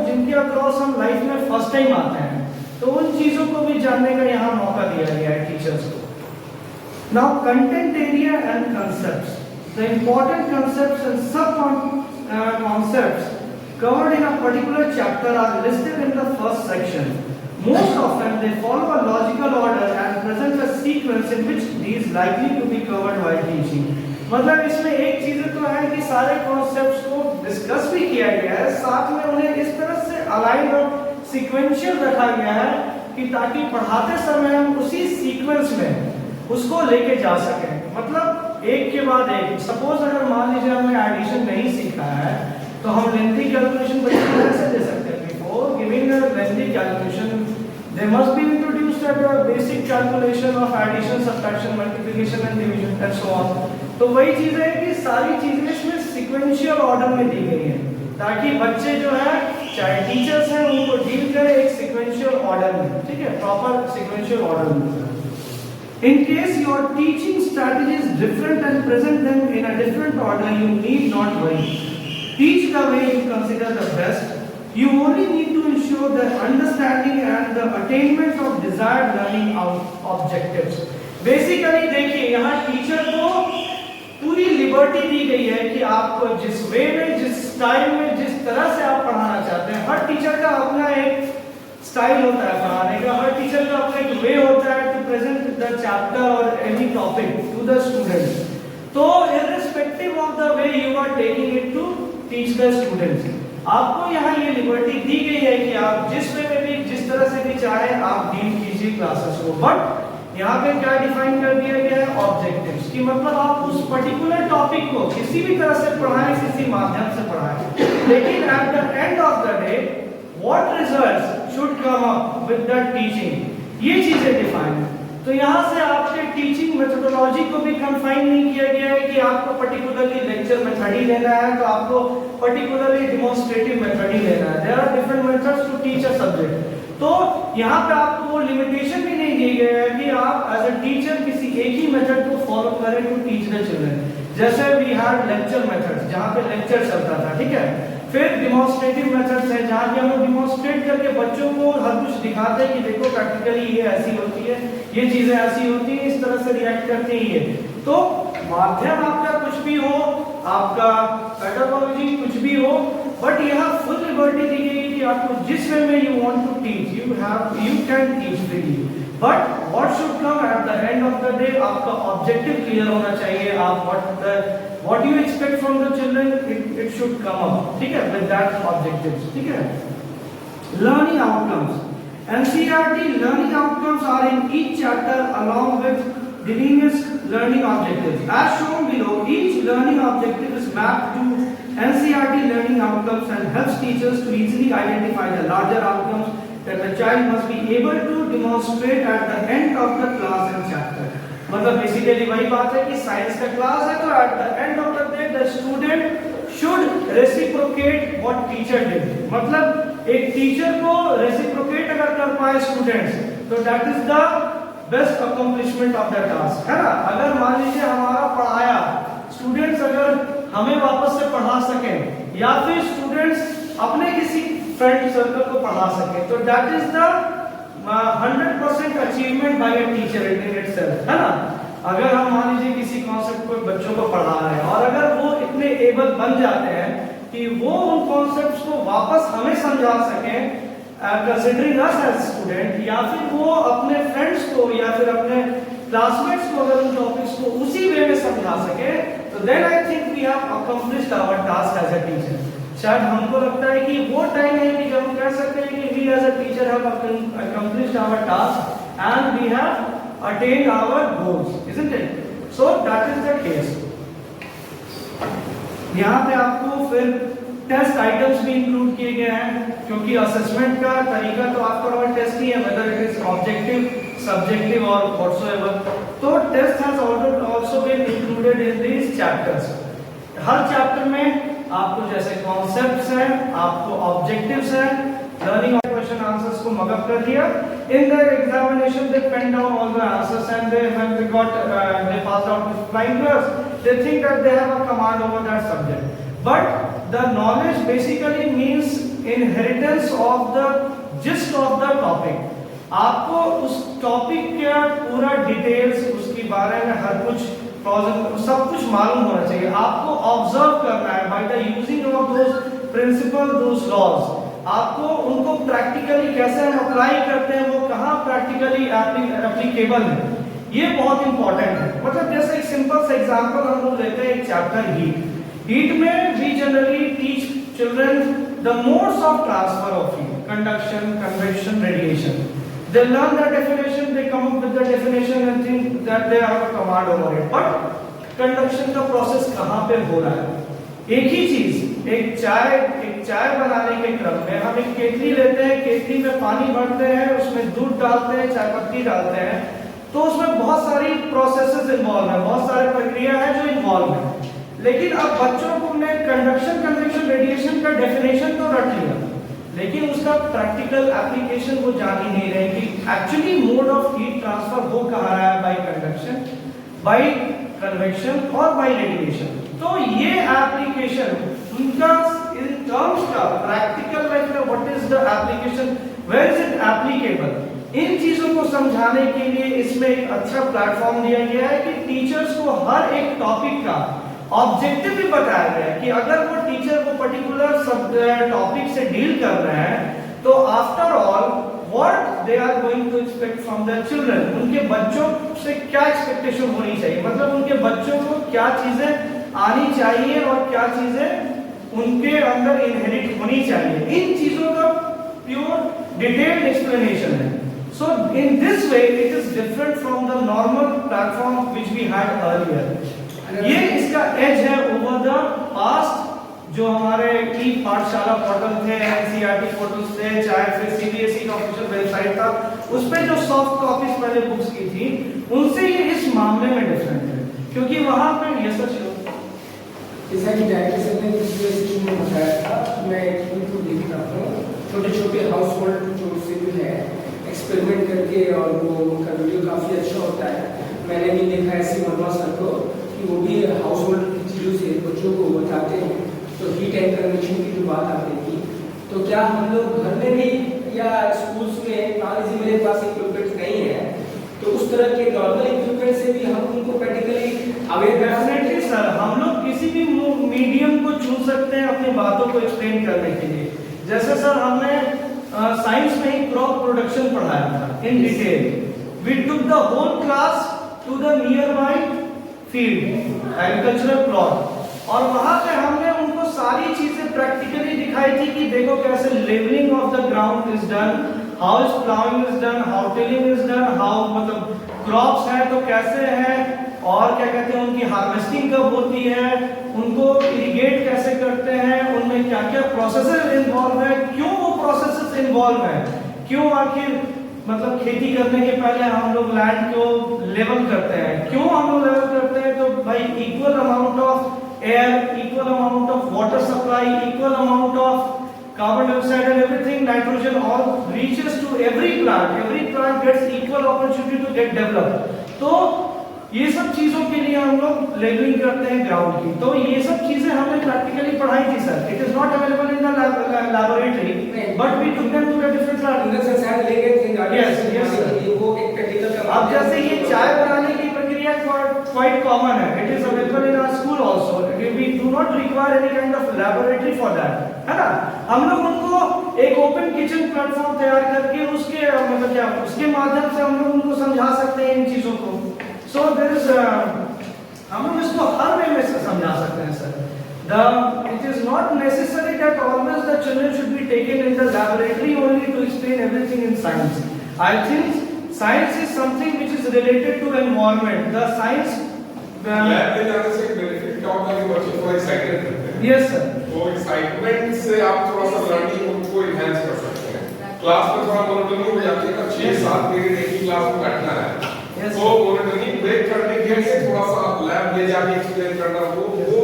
जिनके अक्रॉस हम लाइफ में फर्स्ट टाइम आते हैं, तो उन चीज़ों को भी जानने का यहाँ मौका दिया गया है टीचर्स को। Now content area and concepts, the important concepts and सब concepts covered in a particular chapter are listed in the first section. Most often they follow a logical order and present a sequence in which these likely to be covered while teaching। मतलब इसमें एक चीज़ तो है कि सारे concepts को discuss भी किया गया है, साथ में उन्हें इस तरह से अलाइन और सीक्वेंशियल रखा गया है कि ताकि पढ़ाते समय हम उसी सीक्वेंस में उसको लेके जा सकें। मतलब एक के बाद एक, सपोज अगर मान लीजिए हमने एडिशन नहीं सीखा है तो हम लेंथी कैलकुलेशन बच्चों को ऐसे दे सकते हैं, before giving a lengthy calculation they must be introduced at the basic calculation of addition, subtraction, multiplication and division and so on. तो वही चीजें है कि सारी चीजें इसमें सीक्वेंशियल ऑर्डर में दी गई हैं, ताकि बच्चे जो है चाहे टीचर्स हैं उनको डील करें एक सीक्वेंशियल ऑर्डर में, ठीक है, प्रॉपर सीक्वेंशियल ऑर्डर में। In case your teaching strategy is different and present them in a different order, you need not worry. Teach the way you consider the best. You only need to ensure the understanding and the attainment of desired learning objectives. Basically देखिए यहाँ teacher को पूरी liberty दी गई है कि आपको जिस way में, जिस स्टाइल में, जिस तरह से आप पढ़ाना चाहते हैं, हर टीचर का अपना एक स्टाइल होता है पढ़ाने का, हर टीचर का अपना एक वे होता है टू प्रेजेंट द चैप्टर और any topic to the student. तो irrespective of the way you are taking it to teach the students, आपको यहाँ ये लिबर्टी दी गई है कि आप जिस वे में भी, जिस तरह से भी चाहे आप डील कीजिए क्लासेस को। बट यहाँ पे क्या डिफाइन कर दिया गया है, ऑब्जेक्टिव्स, कि मतलब आप उस पर्टिकुलर टॉपिक को किसी भी तरह से पढ़ाएं, किसी माध्यम से पढ़ाएं, लेकिन eight the end of the day what results should come up with that teaching, ये चीजें डिफाइन है। तो यहाँ से आपके टीचिंग मेथोडोलॉजी को भी कंफाइन नहीं किया गया है कि आपको पर्टिकुलरली लेक्चर मेथड ही लेना है, तो आपको पर्टिकुलरली डेमोन्स्ट्रेटिव मेथड ही लेना है। There are different methods to teach a subject. तो यहाँ पे आपको वो लिमिटेशन भी नहीं दी गई है कि आप एज अ टीचर किसी एक ही मेथड को फॉलो करें टू टीच द चिल्ड्रन। जैसे वी हैड लेक्चर मेथड्स, जहाँ पे लेक्चर चलता था, ठीक है। फिर डिमॉन्स्ट्रेटिव मेथड्स है, जहाँ पे हम लोग डिमॉन्स्ट्रेट करके बच्चों को हर कुछ दिखाते हैं कि देखो प्रैक्टिकली ये ऐसी होती है, ये चीजें ऐसी होती हैं, इस तरह से रिएक्ट करते हैं ये। तो माध्यम आपका कुछ भी हो, आपका पेडागोजी कुछ भी हो, बट यहाँ फुल लिबर्टी दी गई है कि आपको जिस वे में you want to teach, you can teach freely. But what should come at the end of the day, आपका ऑब्जेक्टिव क्लियर होना चाहिए। आप what you expect from the children, it should come up, ठीक है, with that objectives, ठीक है। Learning outcomes, NCERT learning outcomes are in each chapter along with delineated learning objectives. As shown below, each learning objective is mapped to NCERT learning outcomes and helps teachers to easily identify the larger outcomes that the child must be able to demonstrate at the end of the class and chapter. मतलब basically वही बात है कि science का class है, तो eight the end of the day the student should reciprocate what teacher did. मतलब एक टीचर को रेसिप्रोकेट अगर कर पाए स्टूडेंट्स, तो that is the best accomplishment of the task, है ना। अगर मान लीजिए हमारा पढ़ाया स्टूडेंट्स अगर हमें वापस से पढ़ा सके, या फिर स्टूडेंट्स अपने किसी फ्रेंड सर्कल को पढ़ा सके, तो that is the 100% achievement by a teacher in itself, है ना। अगर हम मान लीजिए किसी कॉन्सेप्ट को बच्चों को पढ़ा रहे हैं और अगर वो इतने एबल बन जाते हैं कि वो उन कॉन्सेप्ट्स को वापस हमें समझा सकें, कंसीडरिंग अस एज स्टूडेंट, या फिर वो अपने फ्रेंड्स को या फिर अपने क्लासमेट्स को अगर उन टॉपिक्स को उसी वे में समझा सके, तो then I think we have accomplished our task as a teacher. शायद हमको लगता है कि वो टाइम है कि जब हम कह सकते हैं कि we as a teacher have accomplished our task and we have attained our goals, isn't it? So that is the case. यहाँ पे आपको फिर टेस्ट आइटम्स भी इंक्लूड किए गए हैं, क्योंकि असेसमेंट का तरीका तो आफ्टर ऑल टेस्ट ही है, whether it is objective, subjective और व्हाटसोएवर। तो test has also been included in these chapters. हर चैप्टर में आपको जैसे कॉन्सेप्ट्स हैं, आपको ऑब्जेक्टिव्स हैं, लर्निंग क्वेश्चन आंसर्स को मगअप कर दिया। In the examination they pen down all the answers and they when they got they passed out with flying colours, they think that they have a command over that subject. But the knowledge basically means inheritance of the gist of the topic. आपको उस topic का पूरा details, उसके बारे में हर कुछ सब कुछ मालूम होना चाहिए। आपको ऑब्जर्व करना है by the using of those principle, those laws. आपको उनको प्रैक्टिकली कैसे हम अप्लाई करते हैं, वो कहाँ प्रैक्टिकली एप्लीकेबल है, ये बहुत इंपॉर्टेंट है। मतलब जैसे एक सिंपल सा एग्जांपल हम लोग लेते हैं, एक चैप्टर हीट में we generally teach children the modes of transfer of heat, conduction, convection, radiation. They learn the definition, they come up with the definition and think that they have a command over it. But conduction का process कहाँ पे हो रहा है, एक ही चीज, एक चाय बनाने के क्रम में हम एक केतली लेते हैं, केतली में पानी भरते हैं, उसमें दूध डालते हैं, चाय पत्ती डालते हैं, तो उसमें बहुत सारी प्रोसेसेस इन्वॉल्व है, बहुत सारे प्रक्रिया है जो इन्वॉल्व है। लेकिन अब बच्चों को ने कंडक्शन, कन्वेक्शन, रेडिएशन का डेफिनेशन तो रट लिया, लेकिन उसका प्रैक्टिकल एप्लीकेशन वो जान ही नहीं रहे कि actually mode of heat transfer हो कहाँ रहा है, बाय कंडक्शन, बाय कन्वेक्शन और बाय रेडिएशन। तो ये एप्लीकेशन उनका इन टर्म्स का प्रैक्टिकल लाइफ में what is the application, where is it applicable, इन चीजों को समझाने के लिए इसमें एक अच्छा प्लेटफॉर्म दिया गया है कि टीचर्स को हर एक टॉपिक का ऑब्जेक्टिव भी बताया गया है कि अगर वो टीचर को पर्टिकुलर टॉपिक से डील कर रहे हैं तो after all what they are going to expect from their children, उनके बच्चों से क्या एक्सपेक्टेशन होनी चाहिए, मतलब उनके बच्चों को क्या चीजें आनी चाहिए और क्या चीजें उनके अंदर इनहेरिट होनी चाहिए, इन चीजों का प्योर डिटेल्ड एक्सप्लेनेशन है। So in this way it is different from the normal platform which we had earlier. ये इसका एज है ओवर द पास्ट जो हमारे ई पाठशाला पोर्टल थे, एनसीईआरटी पोर्टल्स थे, चाहे फिर सीबीएसई का ऑफिशियल वेबसाइट था, उस पे जो सॉफ्ट कॉपीज पहले बुक्स की थी उनसे ये इस मामले में डिफरेंट है, क्योंकि वहां पे ये सच जैसा कि डायरेक्टर सर ने पिछले सेशन में बताया था, मैं उनको देख रहा हूँ छोटे छोटे हाउस होल्ड जो से जो है एक्सपेरिमेंट करके, और वो उनका वीडियो काफ़ी अच्छा होता है। मैंने भी देखा ऐसे वर्मा सर को कि वो भी हाउस होल्ड की चीज़ों से बच्चों को बताते हैं। तो हीट एंड कन्वेक्शन की जो बात आती थी, तो क्या हम लोग घर में भी या स्कूल्स में, मान लीजिए मेरे पास इक्विपमेंट नहीं है, तो उस तरह के नॉर्मल इक्विपमेंट से भी हम उनको प्रैक्टिकली अवेयर डेफिनेटली सर, हम लोग किसी भी मीडियम को चुन सकते हैं अपनी बातों को एक्सप्लेन करने के लिए। जैसे सर हमने साइंस में ही क्रॉप प्रोडक्शन पढ़ाया था in detail, we took the whole class to the nearby field agricultural plot, और वहां पे हमने उनको सारी चीजें प्रैक्टिकली दिखाई थी कि देखो कैसे levelling of the ground is done, how is ploughing is done, how tilling is done, how मतलब क्रॉप्स हैं तो कैसे हैं, और क्या कहते हैं उनकी हार्वेस्टिंग कब होती है, उनको इरिगेट कैसे करते हैं, उनमें क्या क्या प्रोसेसेस इन्वॉल्व है, क्यों वो प्रोसेसेस इन्वॉल्व है, क्यों आखिर मतलब खेती करने के पहले हम लोग लैंड को लेवल करते हैं, क्यों हम लोग लेवल करते हैं, तो भाई equal amount of air, equal amount of water supply, equal amount of carbon dioxide and everything, nitrogen all reaches to every plant gets equal opportunity to get developed। तो ये सब चीजों के लिए हम लोग लेवलिंग करते हैं ग्राउंड की, तो ये सब चीजें हमने प्रैक्टिकली पढ़ाई थी sir. It is not available in the laboratory but we took them to the different class sir शायद ले गए थे। यस वो एक प्रैक्टिकल का, अब जैसे ये चाय बनाने की प्रक्रिया क्वाइट कॉमन है, it is available in our school also, we do not require any kind of laboratory for that, है ना। हम लोग उनको एक ओपन किचन प्लेटफॉर्म तैयार करके उसके मतलब क्या उसके माध्यम से हम लोग उनको समझा सकते हैं इन चीजों को। सो देयर इज हम लोग इसको हर वे में से समझा सकते हैं sir. It is not necessary that always the children should be taken in the laboratory only to explain everything in science. I think science is something which is related to environment. The science lab में जाने से benefit क्या होता है कि बच्चे थोड़ा excited रहते हैं। यस सर, तो एक्साइटमेंट से आप थोड़ा सा लर्निंग उनको एनहांस कर सकते हैं। क्लास में थोड़ा मोनोटोनी हो जाती है, 6-7 पीरियड एक ही क्लास में बैठना है, तो मोनोटोनी ब्रेक करने के लिए थोड़ा सा लैब ले जाके एक्सप्लेन करना, वो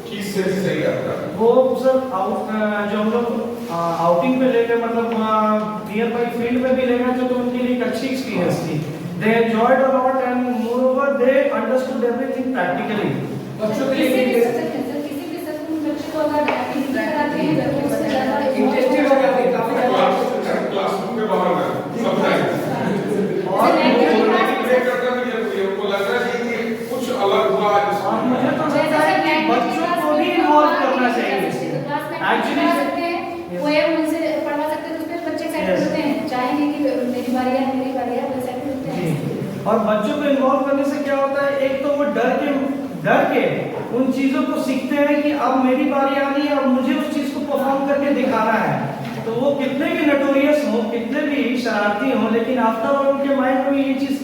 चीज से सही रहता है। वो सर जो हम लोग आउटिंग पे ले गए, मतलब नियर बाई फील्ड में भी ले गए, तो उनके लिए एक अच्छी एक्सपीरियंस थी। They enjoyed a lot and moreover they understood everything practically. बच्चों के किसी लिए भी बच्चे को अगर एक्टिविटी कराते हैं तो उससे ज्यादा इंटरेस्टेड हो जाते हैं काफी क्लासरूम में बाहर में समझाएं और ब्रेक करना भी जरूरी है। उनको लग रहा है कि कुछ अलग हुआ है, और मुझे तो लगता है कि बच्चों को भी इन्वॉल्व करना चाहिए एक्चुअली पोएम उनसे पढ़वा सकते हैं, तो उसमें बच्चे एक्साइटेड होते हैं, चाहेंगे कि मेरी बारी है वैसे एक्साइटेड होते हैं। और बच्चों को इन्वॉल्व करने से क्या होता है, एक तो वो डर के उन चीजों को सीखते हैं कि अब मेरी बारी आ रही है, अब मुझे उस चीज को परफॉर्म करके दिखाना है। तो वो कितने भी नटोरियस हो, कितने भी शरारती हो, लेकिन आफ्टर ऑल उनके माइंड में ये चीज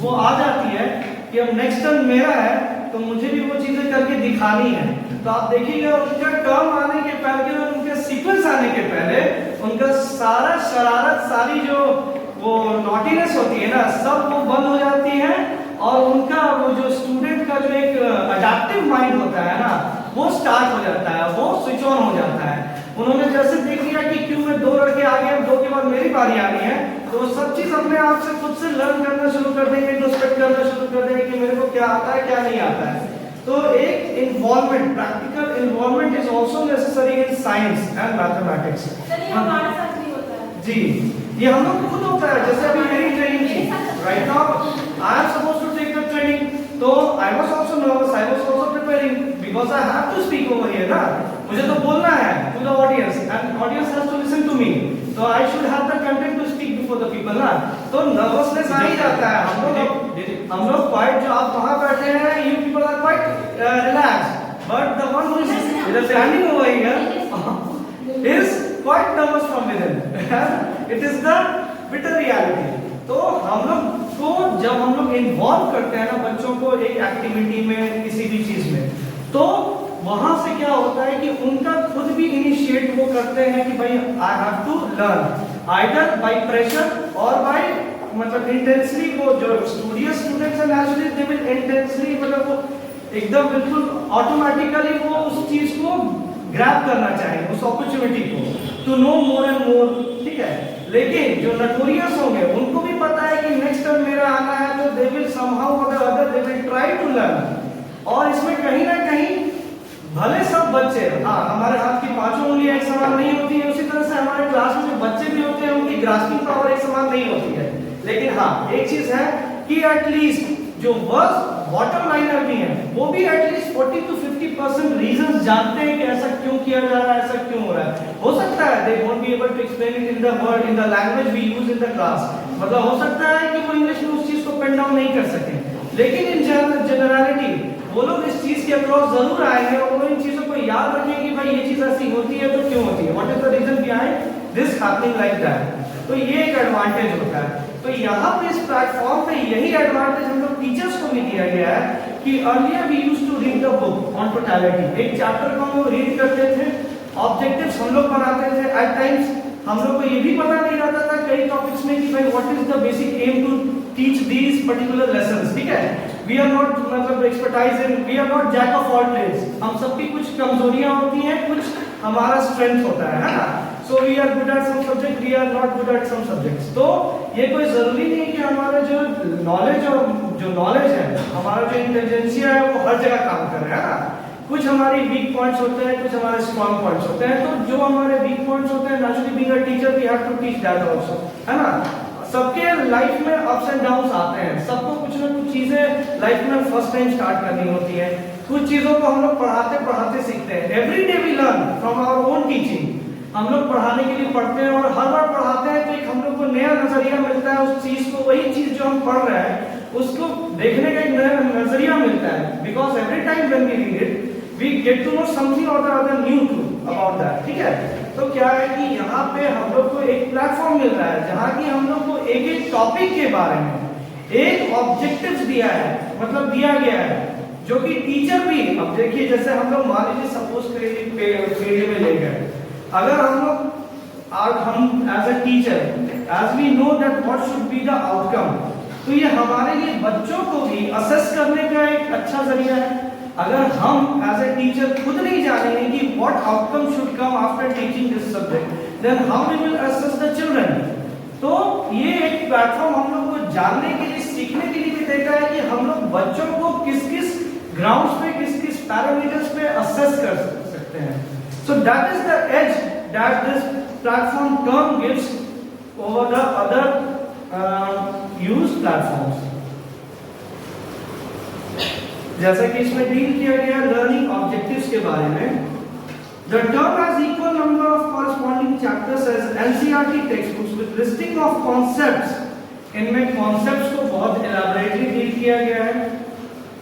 वो आ जाती है कि अब नेक्स्ट टर्न मेरा है, तो मुझे भी वो चीजें रिप्रेजेंट करके दिखानी है। तो आप देखिएगा उनका टर्म आने के पहले और उनके सीक्वेंस आने के पहले उनका सारा शरारत, सारी जो वो नॉटीनेस होती है ना, सब वो बंद हो जाती है और उनका वो जो स्टूडेंट का जो एक अडैप्टिव माइंड होता है ना, वो स्टार्ट हो जाता है, वो स्विच ऑन हो जाता है। उन्होंने जैसे देख लिया कि क्यों में 2 लड़के आ गए, 2 के बाद मेरी बारी आ रही है, तो सब चीज अपने आप से खुद से लर्न करना शुरू कर देंगे, इंट्रोस्पेक्ट करना शुरू कर देंगे कि मेरे को क्या आता है क्या नहीं आता है। तो एक involvement, practical involvement is also necessary in science and mathematics. हमारे साथ भी होता है जी, ये हम लोग खुद होता है। जैसे अभी मेरी ट्रेनिंग थी, right now I am supposed to take the training, तो I was also nervous, I was also preparing because I have to speak over here ना, मुझे तो बोलना है to the audience and audience has to listen to me, तो I should have the content to speak before the people ना, तो nervousness आ ही जाता है। हम लोग क्वाइट, जो आप वहां बैठे हैं, you people are quite relax, but the one who is standing over here is quite nervous from within. It is the bitter reality. तो हम लोग को जब हम लोग इन्वॉल्व करते हैं ना बच्चों को एक एक्टिविटी में, किसी भी चीज में, तो वहां से क्या होता है कि उनका खुद भी इनिशिएट वो करते हैं कि भाई I have to learn, either by pressure और बाय मतलब इंटेंसली। वो जो स्टूडियस स्टूडेंट्स हैं नेचुरली दे विल इंटेंसली, मतलब वो एकदम बिल्कुल ऑटोमेटिकली वो उस चीज को ग्रैब करना चाहेंगे, उस अपॉर्चुनिटी को to know more and more, ठीक है। लेकिन जो नटोरियस होंगे उनको भी पता है कि नेक्स्ट टर्म मेरा आना है, तो दे विल समहाउ और the other they will try to learn. और इसमें कहीं ना कहीं भले सब बच्चे, हाँ हमारे हाथ की 5 उंगलियां एक समान नहीं होती है, उसी तरह से हमारे क्लास में जो बच्चे भी होते हैं उनकी ग्रास्पिंग पावर एक समान नहीं होती है। लेकिन हाँ एक चीज है कि एटलीस्ट जो बॉटम लाइनर भी है वो भी एटलीस्ट 40 to 50% रीजंस जानते हैं कि ऐसा क्यों किया जा रहा है, ऐसा क्यों हो रहा है। हो सकता है they won't be able to explain it in the word, in the language we use in the class, मतलब हो सकता है कि वो इंग्लिश में उस चीज को पेन डाउन नहीं कर सके, लेकिन इन जनरलिटी वो लोग इस चीज के अक्रॉस जरूर आएंगे और वो इन चीजों को याद रखेंगे कि भाई ये चीज ऐसी होती है तो क्यों होती है, what is the reason behind this happening like that. तो ये एक एडवांटेज होता है। तो यहाँ पे इस प्लेटफॉर्म पे यही एडवांटेज हम लोग टीचर्स को भी दिया गया है कि earlier we used to read the book on totality, एक चैप्टर को हम लोग रीड करते थे, ऑब्जेक्टिव्स हम लोग बनाते थे, एट टाइम्स हम लोग को ये भी पता नहीं रहता था कई टॉपिक्स में कि भाई what is the basic aim to teach these particular lessons, ठीक है। वी आर नॉट मतलब expertise in, we are not jack of all trades, हम सबकी कुछ कमजोरियां होती हैं, कुछ हमारा स्ट्रेंथ होता है ना। So we are good at some subject, we are not good at some subjects. तो ये कोई जरूरी नहीं कि हमारा जो नॉलेज है, हमारा जो इंटेलिजेंसिया है वो हर जगह काम कर रहा है ना। कुछ हमारी वीक पॉइंट्स होते हैं, कुछ हमारे स्ट्रॉन्ग पॉइंट्स होते हैं, तो जो हमारे वीक पॉइंट्स होते हैं naturally being a teacher we have to teach that also, है ना। सबके लाइफ में अप्स एंड डाउन्स आते हैं, सबको कुछ ना कुछ चीजें लाइफ में फर्स्ट टाइम स्टार्ट करनी होती है, कुछ चीजों को हम लोग पढ़ाते पढ़ाते सीखते हैं। Every day we learn from our own teaching, हम लोग पढ़ाने के लिए पढ़ते हैं और हर बार पढ़ाते हैं तो एक हम लोग को नया नजरिया मिलता है उस चीज को, वही चीज जो हम पढ़ रहे हैं उसको देखने का एक नया नजरिया मिलता है, because every time when we read it we get to know something और the other new to about that, ठीक है। तो क्या है कि यहाँ पे हम लोग को एक प्लेटफॉर्म मिल रहा है जहाँ की हम लोग को एक एक टॉपिक के बारे में एक ऑब्जेक्टिव्स दिया है, मतलब दिया गया है, जो कि टीचर भी, अब देखिए जैसे हम लोग मान लीजिए सपोज फील्ड में ले गए, अगर हम लोग हम as a teacher as we know that what should be the outcome, तो ये हमारे लिए बच्चों को भी असेस करने का एक अच्छा जरिया है। अगर हम एज ए टीचर खुद नहीं जानेंगे कि what outcome should come after teaching this subject, then how we will assess the children. तो ये एक प्लेटफॉर्म हम लोग को जानने के लिए, सीखने के लिए भी देता है कि हम लोग बच्चों को किस किस ग्राउंड्स पे, किस किस पैरामीटर्स पे असेस कर सकते हैं। So that is the edge that this platform term gives over the other used platforms. जैसा कि इसमें डील किया गया लर्निंग ऑब्जेक्टिव्स के बारे में, the term has equal number of corresponding chapters as NCERT textbooks with listing of concepts. इनमें concepts को बहुत elaborately डील किया गया है,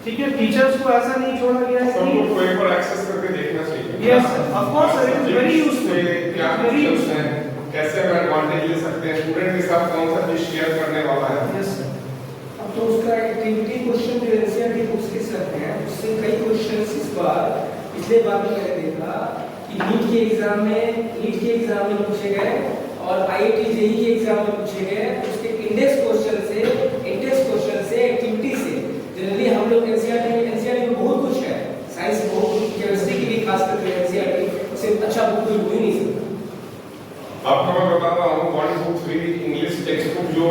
ठीक है। टीचर्स को ऐसा नहीं छोड़ा गया है सबको को एक बार एक्सेस करके देखना चाहिए। Yes, of course, sir, it is very useful. क्या Very useful. है, कैसे हम एडवांटेज ले सकते हैं, स्टूडेंट के साथ कौन सा चीज शेयर करने वाला है। Yes, sir. अब तो उसका एक्टिविटी क्वेश्चन के एनसीईआरटी बुक्स के साथ हैं उससे कई क्वेश्चंस इस बार पिछले बार भी मैंने देखा कि नीट के एग्जाम में पूछे गए और आईआईटी जेईई के एग्जाम में पूछे गए। उसके इंडेक्स क्वेश्चन से एक्टिविटी से जनरली हम लोग एनसीईआरटी में बहुत कुछ है, साइंस बहुत कुछ, केमिस्ट्री की भी खास करके एनसीईआरटी से अच्छा बुक कोई हो ही नहीं सकता। आपको मैं बताता हूँ 1, 2, 3 इंग्लिश टेक्स्ट बुक जो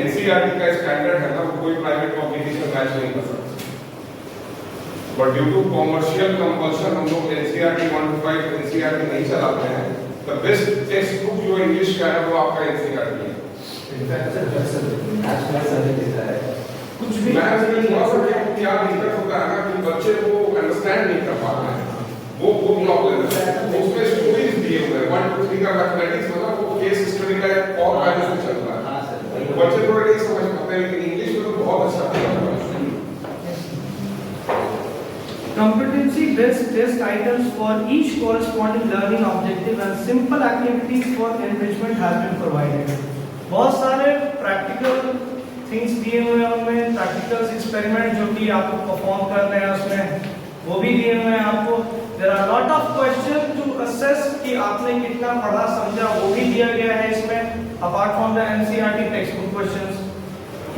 एनसीईआरटी का स्टैंडर्ड है ना, वो कोई प्राइवेट पब्लिकेशन मैच नहीं कर सकता। But due to commercial compulsion हम लोग एनसीईआरटी 1 to 5 एनसीईआरटी नहीं चलाते हैं। द बेस्ट टेक्स्ट बुक जो इंग्लिश का है वो आपका एनसीईआरटी है। कुछ भी मैथ्स में थोड़ा सा क्या दिक्कत होता है ना कि बच्चे वो अंडरस्टैंड नहीं कर पाते हैं, वो ब्लॉक ले लेते हैं। उसमें स्टोरीज दिए हुए हैं 1, 2, 3 का मैथमेटिक्स मतलब वो केस स्टडी का एक और पहले से चल रहा है, बच्चे थोड़ा नहीं समझ पाते, लेकिन इंग्लिश में तो बहुत अच्छा पढ़ा हुआ है। Competency based test items for each corresponding learning objective and simple activities for enrichment has been provided. बहुत सारे practical things दिए हुए हैं उनमें, practical experiment जो कि आपको perform करने हैं उसमें वो भी दिए हुए हैं आपको। There are lot of questions to assess कि आपने कितना पढ़ा समझा वो भी दिया गया है इसमें, apart from the NCERT textbook questions.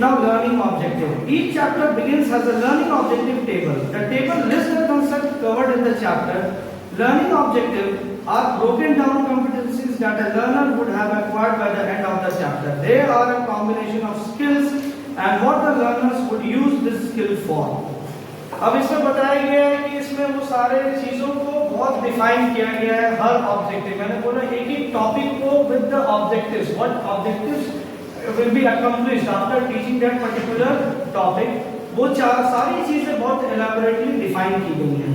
Now learning objective. Each chapter begins as a learning objective table. The table lists the concept covered in the chapter. Learning objective are broken down competencies that a learner would have acquired by the end of the chapter. They are a combination of skills and what the learners would use this skill for. अब इसमें बताया गया है कि इसमें वो सारे चीजों को बहुत डिफाइन किया गया है हर ऑब्जेक्टिव। मैंने बोला एक ही टॉपिक को with the objectives. What objectives will be accomplished after teaching that particular topic, वो सारी चीजें बहुत elaborately define की गई हैं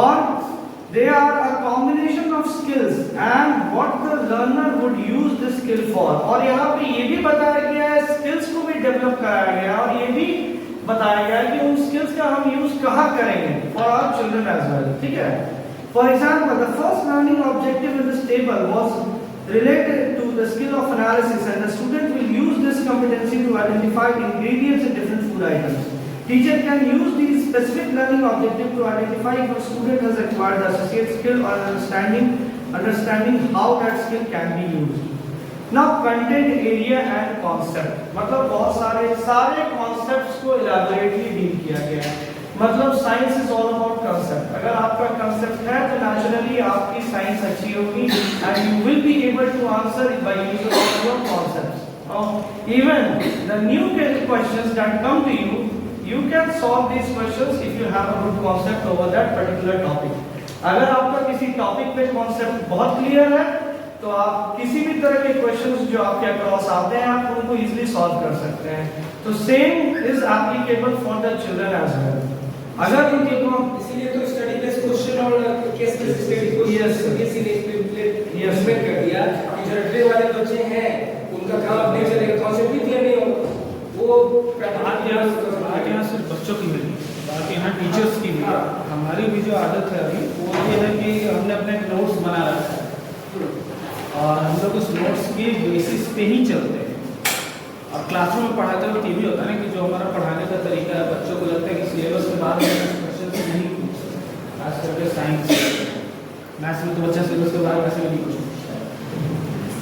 और they are a combination of skills and what the learner would use this skill for। और यहाँ पे ये भी बताया गया है, skills को भी develop कराया गया है और ये भी बताया गया है कि उन skills का हम use कहाँ करेंगे for our children as well, ठीक है। For example, the first learning objective in this table was related to the skill of analysis and the student will use this competency to identify ingredients in different food items. Teacher can use these specific learning objective to identify if a student has acquired the associate skill or understanding how that skill can be used. Now content area and concept, मतलब बहुत सारे concepts को elaborately deal किया गया है। मतलब science is all about concept. अगर आपका कंसेप्ट है तो नेचुरली आपकी साइंस अच्छी होगी and you will be able to answer it by using of your concepts. Even the new questions that come to you can solve these questions if you have a good concept over that particular topic। अगर आपका किसी topic पे concept बहुत clear है तो आप किसी भी तरह के क्वेश्चंस जो आपके अक्रॉस आते हैं आप उनको इजीली सॉल्व कर सकते हैं। तो same is applicable for the children as well. अगर उनके को इसीलिए तो स्टडी बेस्ड क्वेश्चन और केस बेस्ड स्टडी क्वेश्चन किसी ने एक्सपेरिमेंट कर दिया कि जो रटने वाले बच्चे हैं उनका काम अब नहीं चलेगा, कॉन्सेप्ट भी क्लियर नहीं होगा, वो बात यहाँ सिर्फ बच्चों की नहीं, बात यहाँ टीचर्स की भी है। हमारी भी जो आदत है अभी वो ये है कि हमने अपने नोट्स बना रखा है और हम लोग उस नोट्स के बेसिस पे ही चलते हैं। अब क्लासरूम में पढ़ाते वक्त ये भी होता है ना कि जो हमारा पढ़ाने का तरीका है बच्चों को लगता है कि सिलेबस के बाद क्वेश्चन नहीं पूछ सकते, खास करके साइंस मैथ्स में तो बच्चा सिलेबस के बाद वैसे नहीं पूछ सकता है।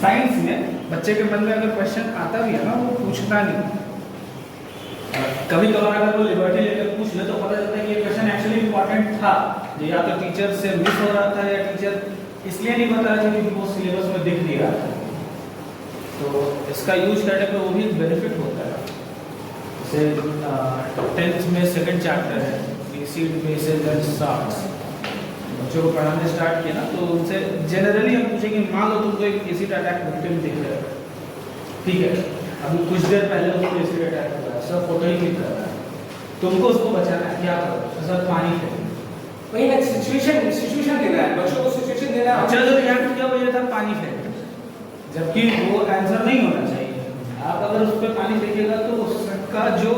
साइंस में बच्चे के मन में अगर क्वेश्चन आता भी है ना वो पूछता नहीं, कभी कभार अगर वो लिबर्टी लेकर पूछ ले तो पता चलता है कि ये क्वेश्चन एक्चुअली इंपॉर्टेंट था, या तो टीचर से मिस हो रहा था या टीचर इसलिए नहीं बता रहा था क्योंकि वो सिलेबस में दिख नहीं रहा था। तो इसका यूज करने पे वो भी बेनिफिट होता है। जैसे 10th में सेकंड चैप्टर है बेसिक बेसिस एंड सॉर्ट्स, बच्चों को पढ़ाने स्टार्ट किया ना तो उनसे जनरली हम पूछेंगे मान लो तुमको एक एसिड अटैक विक्टिम दिख रहा है, ठीक है, अभी कुछ देर पहले उसको एसिड अटैक हुआ है, सब फोटो ही क्लिक कर रहा है, तुमको उसको बचाना है, क्या करो सर पानी फेंको। वही ना सिचुएशन देना है बच्चों को, सिचुएशन देना है। चलो रिएक्ट क्या वजह था पानी फेंक, जबकि वो आंसर नहीं होना चाहिए। आप अगर उस पर पानी फेंकेगा तो उसका जो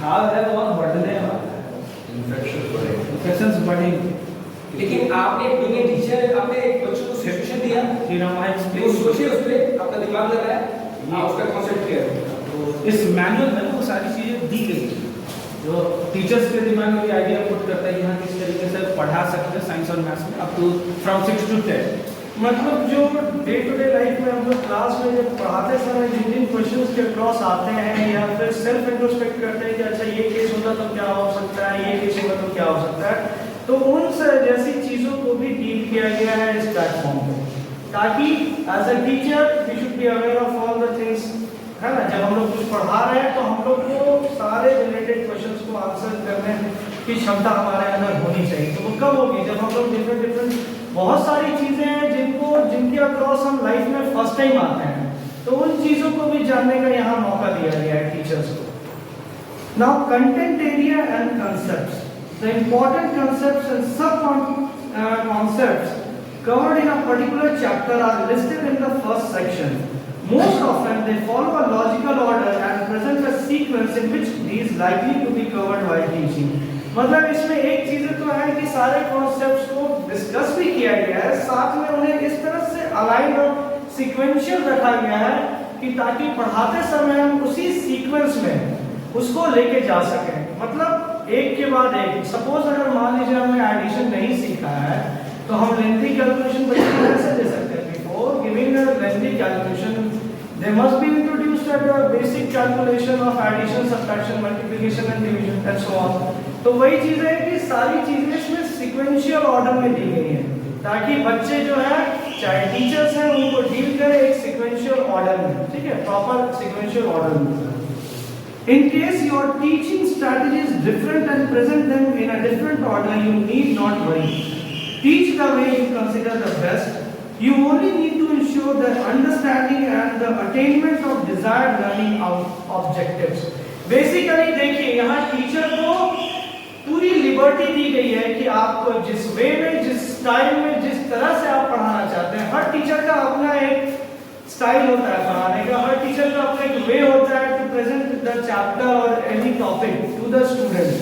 घाव है वो और बढ़ने वाला है, इन्फेक्शंस बढ़ेंगे। लेकिन आपने एक टीचर आपने बच्चों को सिचुएशन दिया, फिर हम वो एक्सप्लेन सोचे उस पे अपना दिमाग लगाया, उसका कॉन्सेप्ट क्लियर। तो इस मैनुअल में वो सारी चीजें दी गई हैं जो टीचर्स के दिमाग में भी आइडिया पुट करता है कि हाँ किस तरीके से पढ़ा सकते हैं साइंस और मैथ्स में अप टू फ्रॉम 6 to 10। मतलब जो डे टू डे लाइफ में हम लोग क्लास में जब पढ़ाते समय जिन जिन क्वेश्चंस के क्रॉस आते हैं या फिर सेल्फ इंट्रोस्पेक्ट करते हैं कि अच्छा ये केस होता तो क्या हो सकता है, ये केस होगा तो क्या हो सकता है, तो उन जैसी चीज़ों को भी डील किया गया है इस प्लेटफॉर्म पे, ताकि as a teacher we should be aware of all the things, है ना। जब हम लोग कुछ पढ़ा रहे हैं तो हम लोग को सारे रिलेटेड क्वेश्चंस को आंसर करने की क्षमता हमारे अंदर होनी चाहिए। तो वो कब होगी? जब हम लोग डिफरेंट बहुत सारी चीजें हैं जिनके अक्रॉस हम लाइफ में फर्स्ट टाइम आते हैं, तो उन चीजों को भी जानने का यहाँ मौका दिया गया है टीचर्स को। Now content area and concepts, the important concepts and सब concepts covered in a particular chapter are listed in the first section. Most often they follow a logical order and present a sequence in which these likely to be covered while teaching. मतलब इसमें एक चीज तो है कि सारे concepts को discuss भी किया गया है, साथ में उन्हें इस तरह से अलाइन और सीक्वेंशियल रखा गया है कि ताकि पढ़ाते समय हम उसी सीक्वेंस में उसको लेके जा सकें। मतलब एक के बाद एक, सपोज अगर मान लीजिए हमने एडिशन नहीं सीखा है तो हम लेंथी कैलकुलेशन बच्चे को कैसे दे सकते हैं? Before giving a lengthy calculation they must be introduced at the basic calculation of addition, subtraction, multiplication and division and so on. तो वही चीज है कि सारी चीजें इसमें सीक्वेंशियल ऑर्डर में दी गई हैं ताकि बच्चे जो है चाहे टीचर्स हैं उनको डील करें एक सीक्वेंशियल ऑर्डर में, ठीक है, प्रॉपर सीक्वेंशियल ऑर्डर में। In case your teaching strategy is different and present them in a different order, you need not worry. Teach the way you consider the best. You only need to ensure the understanding and the attainment of desired learning objectives. Basically देखिए यहाँ teacher को पूरी liberty दी गई है कि आपको जिस way में, जिस स्टाइल में, जिस तरह से आप पढ़ाना चाहते हैं, हर टीचर का अपना एक स्टाइल होता है पढ़ाने का, हर टीचर का अपना एक वे होता है टू प्रेजेंट द चैप्टर और any topic to the student.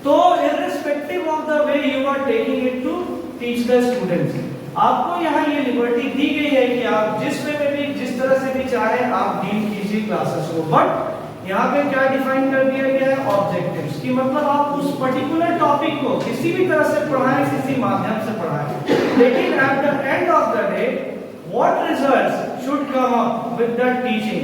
तो irrespective of the way you are taking it to teach the students, आपको यहाँ ये लिबर्टी दी गई है कि आप जिस वे में भी, जिस तरह से भी चाहे आप डील कीजिए क्लासेस को। बट यहाँ पे क्या डिफाइन कर दिया गया है? ऑब्जेक्टिव्स, कि मतलब आप उस पर्टिकुलर टॉपिक को किसी भी तरह से पढ़ाएं, किसी माध्यम से पढ़ाएं, लेकिन eight the end of the day what results should come up with the teaching,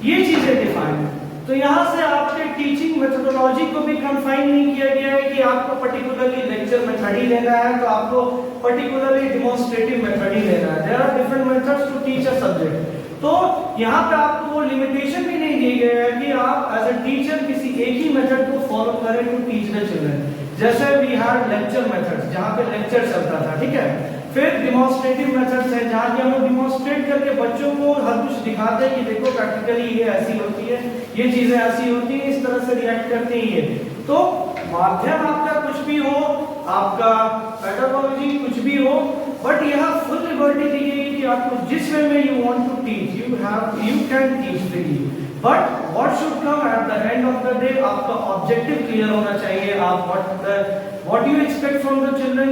ये चीजें डिफाइन है। तो यहाँ से आपके टीचिंग मेथोडोलॉजी को भी कंफाइन नहीं किया गया है कि आपको पर्टिकुलरली लेक्चर मेथड ही लेना है तो आपको पर्टिकुलरली डेमोंस्ट्रेटिव मेथड ही लेना है। There are different methods to teach a subject. तो यहाँ पे आपको वो लिमिटेशन भी नहीं दी गई है कि आप एज अ टीचर किसी एक ही मेथड को फॉलो करें टू टीच द चिल्ड्रन। जैसे वी हैड लेक्चर मेथड्स जहाँ पे लेक्चर चलता था, ठीक है, फिर डिमॉन्स्ट्रेटिव मेथड्स है जहाँ की हम लोग डिमॉन्स्ट्रेट करके बच्चों को हर कुछ दिखाते हैं कि देखो प्रैक्टिकली ये ऐसी होती है, ये चीजें ऐसी होती हैं, इस तरह से रिएक्ट करती है। तो माध्यम आपका कुछ भी हो, आपका पेडागोजी कुछ भी हो, बट यहाँ फुल लिबर्टी दी गई कि आपको जिस वे में you want to teach you can teach freely, but what should come at the end of the day, आपका ऑब्जेक्टिव क्लियर होना चाहिए। आप what you expect from the children,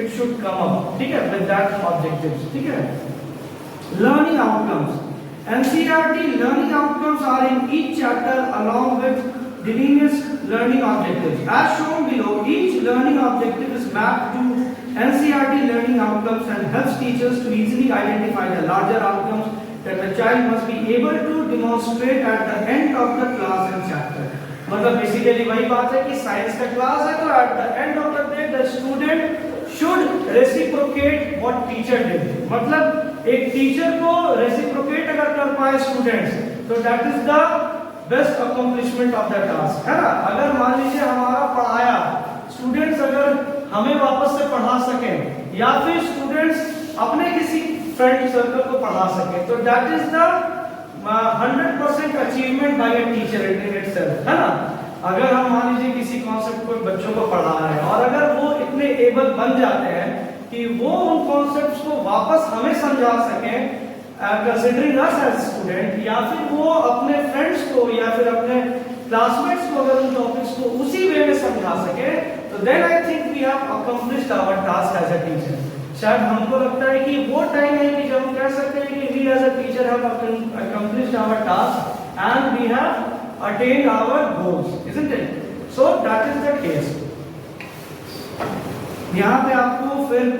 it should come up, ठीक है, with that objectives, ठीक है। Learning outcomes, NCERT learning outcomes are in each chapter along with delineates learning objectives. As shown below, each learning objective is mapped to NCERT learning outcomes and helps teachers to easily identify the larger outcomes that the child must be able to demonstrate at the end of the class and chapter. मतलब basically वही बात है कि science का class है तो eight the end of the day the student should reciprocate what teacher did. मतलब एक टीचर को रेसिप्रोकेट अगर कर पाए स्टूडेंट्स तो that is the best accomplishment of the task, है ना। अगर मान लीजिए हमारा पढ़ाया स्टूडेंट्स अगर हमें वापस से पढ़ा सकें या फिर स्टूडेंट्स अपने किसी फ्रेंड सर्कल को पढ़ा सकें तो that is the 100% achievement by a teacher in itself, है ना। अगर हम मान लीजिए किसी कॉन्सेप्ट को बच्चों को पढ़ा रहे हैं और अगर वो इतने एबल बन जाते हैं कि वो उन कॉन्सेप्ट्स को वापस हमें समझा सकें कंसीडरिंग अस एज स्टूडेंट, या फिर वो अपने फ्रेंड्स को या फिर अपने क्लासमेट्स को अगर उन टॉपिक्स को उसी वे में समझा सके तो then I think we have accomplished our task as a teacher. शायद हमको लगता है कि वो टाइम है कि जब हम कह सकते हैं कि we as a teacher have accomplished our task and we have attained our goals, isn't it? So that is the case. यहाँ पे आपको फिर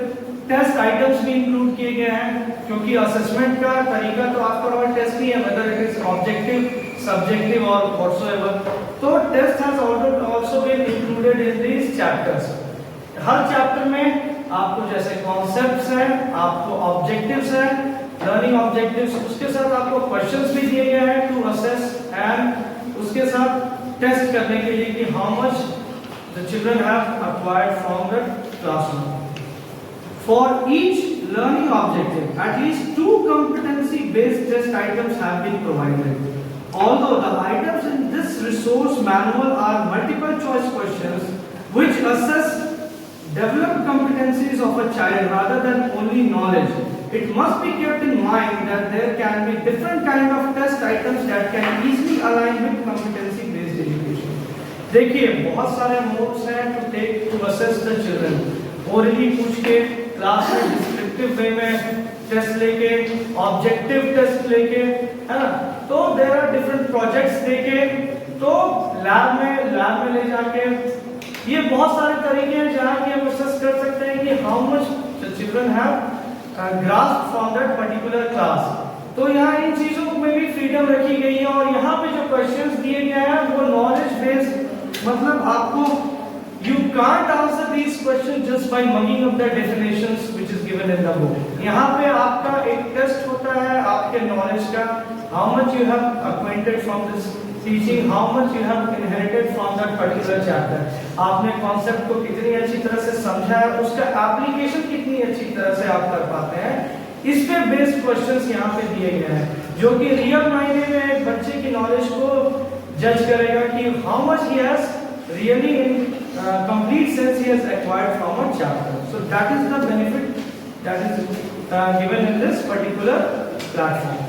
टेस्ट आइटम्स भी इंक्लूड किए गए हैं, क्योंकि असेसमेंट का तरीका तो आपका नॉर्मल टेस्ट ही है, whether it is objective, subjective और व्हाटसोएवर। तो test has also been included in these chapters. हर चैप्टर में आपको जैसे कॉन्सेप्ट्स हैं, आपको ऑब्जेक्टिव्स हैं, लर्निंग ऑब्जेक्टिव्स, उसके साथ आपको क्वेश्चंस भी दिए गए हैं टू असेस एंड उसके साथ टेस्ट करने के लिए कि how much the children have acquired from the classroom. For each learning objective, at least 2 competency-based test items have been provided. Although the items in this resource manual are multiple choice questions which assess developed competencies of a child rather than only knowledge, it must be kept in mind that there can be different kind of test items that can easily align with competency-based education. देखिए बहुत सारे modes हैं to take to assess the children. Orally पूछ के, class में descriptive वे में test लेके, objective test लेके, है ना, तो देयर आर डिफरेंट प्रोजेक्ट्स देके, तो लैब में ले जाके, ये बहुत सारे तरीके हैं जहाँ की हम असेस कर सकते हैं कि how much the children have grasp from that particular class. तो यहाँ इन चीजों में भी फ्रीडम रखी गई है और यहाँ पे जो क्वेश्चंस दिए गए हैं वो नॉलेज बेस्ड, मतलब आपको you can't answer these questions just by mugging up the definitions which is given in the book. यहाँ पे आपका एक टेस्ट होता है आपके नॉलेज का, how much you have acquainted from this teaching, how much you have inherited from that particular chapter. आपने concept को कितनी अच्छी तरह से समझा है, उसका एप्लीकेशन कितनी अच्छी तरह से आप कर पाते हैं, इस पे बेस्ड क्वेश्चंस यहाँ पे दिए गए हैं, जो कि रियल मायने में एक बच्चे की नॉलेज को जज करेगा कि how much he has really in complete sense he has acquired from a chapter. So that is the benefit that is given in this particular platform.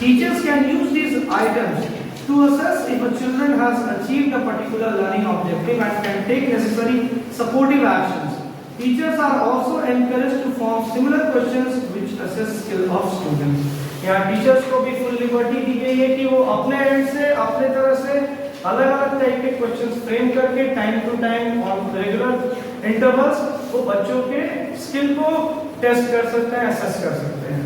Teachers can use these items to assess if a children has achieved a particular learning objective and can take necessary supportive actions. Teachers are also encouraged to form similar questions which assess skill of students. यहाँ teachers को भी full liberty दी गई है कि वो अपने and से अपने तरह से अलग अलग टाइप के क्वेश्चंस फ्रेम करके टाइम टू टाइम और रेगुलर इंटरवल्स वो बच्चों के स्किल को टेस्ट कर सकते हैं, असेस कर सकते हैं।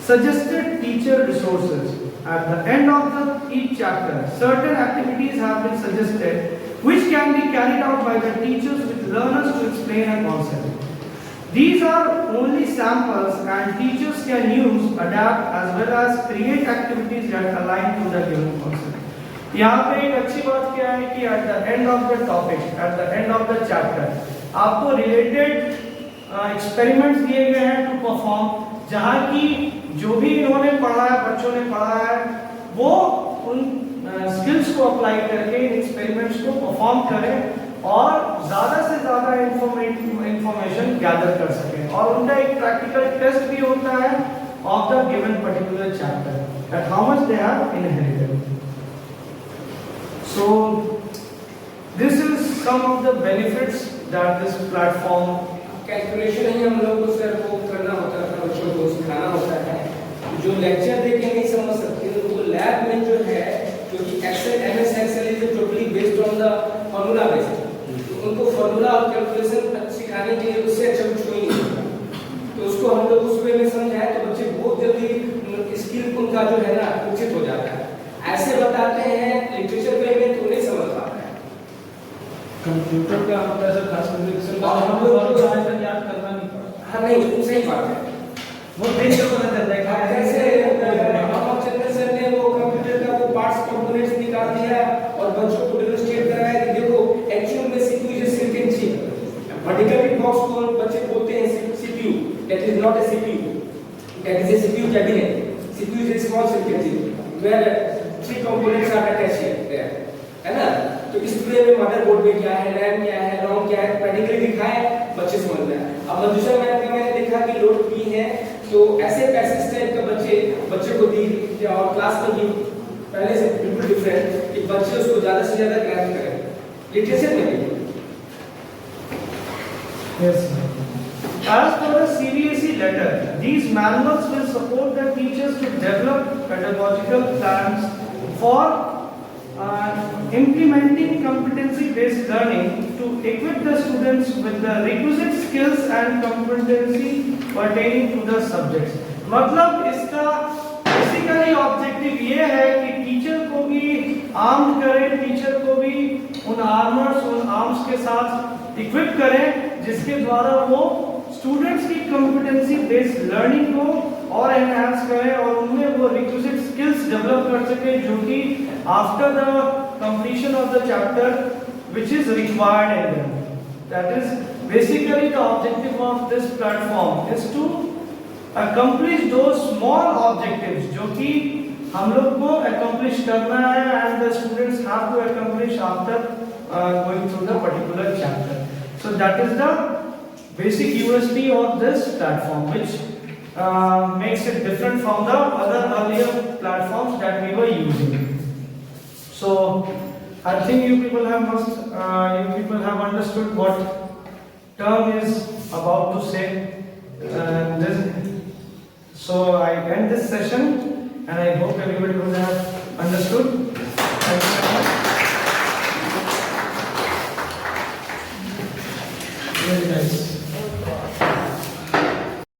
Suggested teacher resources. At the end of each chapter, certain activities have been suggested which can be carried out by the teachers with learners to explain a concept. These are only samples and teachers can use, adapt as well as create activities that align to the given concept. यहाँ पे एक अच्छी बात क्या है कि at the end of the topic, at the end of the chapter, आपको related experiments दिए गए हैं to perform, जहाँ की जो भी इन्होंने पढ़ा है, बच्चों ने पढ़ा है, वो उन skills को apply करके इन experiments को perform करें और ज़्यादा से ज़्यादा information gather कर सकें। और उनका एक practical test भी होता है of the given particular chapter, that how much they have inherited. So this is some of the benefits that this platform. Calculation ही हम लोग को सर वो करना होता है, बच्चों को सिखाना होता है, जो लेक्चर देख के नहीं समझ सकते उनको लैब में जो है, क्योंकि Excel MS Excel is totally based on the formula based, तो उनको फार्मूला और कैलकुलेशन सिखाने के लिए उससे अच्छा कुछ नहीं होता, तो उसको हम लोग उस वे में समझाएं तो बच्चे बहुत जल्दी स्किल उनका जो है ना विकसित हो जाता है। ऐसे बताते हैं लिटरेचर पे में तो नहीं समझ पाता है। कंप्यूटर का होता है सर, खास करके हम लोग याद करना नहीं पड़ता। हाँ नहीं, वो सही बात है, वो देख के पता चलता है जैसे रामचंद्र सर ने वो कंप्यूटर का वो पार्ट्स कंपोनेंट्स निकाल दिया और बच्चों को डेमोंस्ट्रेट कराया कि देखो एक्चुअल में CPU is circuit chip, vertical box को बच्चे बोलते हैं CPU, that is not a CPU, that is a CPU cabinet, CPU is a small circuit chip where 3 components are attached here, है ना, तो इस पूरे में मदरबोर्ड में क्या है, रैम क्या है, रोम क्या है, प्रैक्टिकली दिखाए बच्चे समझ में आए। अब दूसरा मैंने देखा कि लोड की है, तो ऐसे पैसेज टाइप का बच्चे को दी और क्लास में भी पहले से बिल्कुल डिफरेंट कि बच्चे उसको ज्यादा से ज्यादा ग्रैस्प करें, लिटरेचर में भी। Yes. As per the CBSE letter, these manuals will support the teachers to develop pedagogical plans for implementing competency-based learning to equip the students with the requisite skills and competency pertaining to the subjects. मतलब इसका basically objective ये है कि teacher को भी arm करें, teacher को भी उन आर्मर्स, उन आर्म्स के साथ इक्विप करें जिसके द्वारा वो स्टूडेंट्स की कॉम्पिटेंसी बेस्ड लर्निंग को और एनहांस करें और उनमें वो रिक्विजिट स्किल्स डेवलप कर सके जो कि after the completion of the chapter which is required in them. That is basically the objective of this platform is to accomplish those small objectives जो कि हम लोग को accomplish करना है and the students have to accomplish after going through the particular chapter. So that is the basic USP of this platform, which makes it different from the other earlier platforms that we were using. So I think you people have understood what term is about to say. So I end this session and I hope everybody will have understood.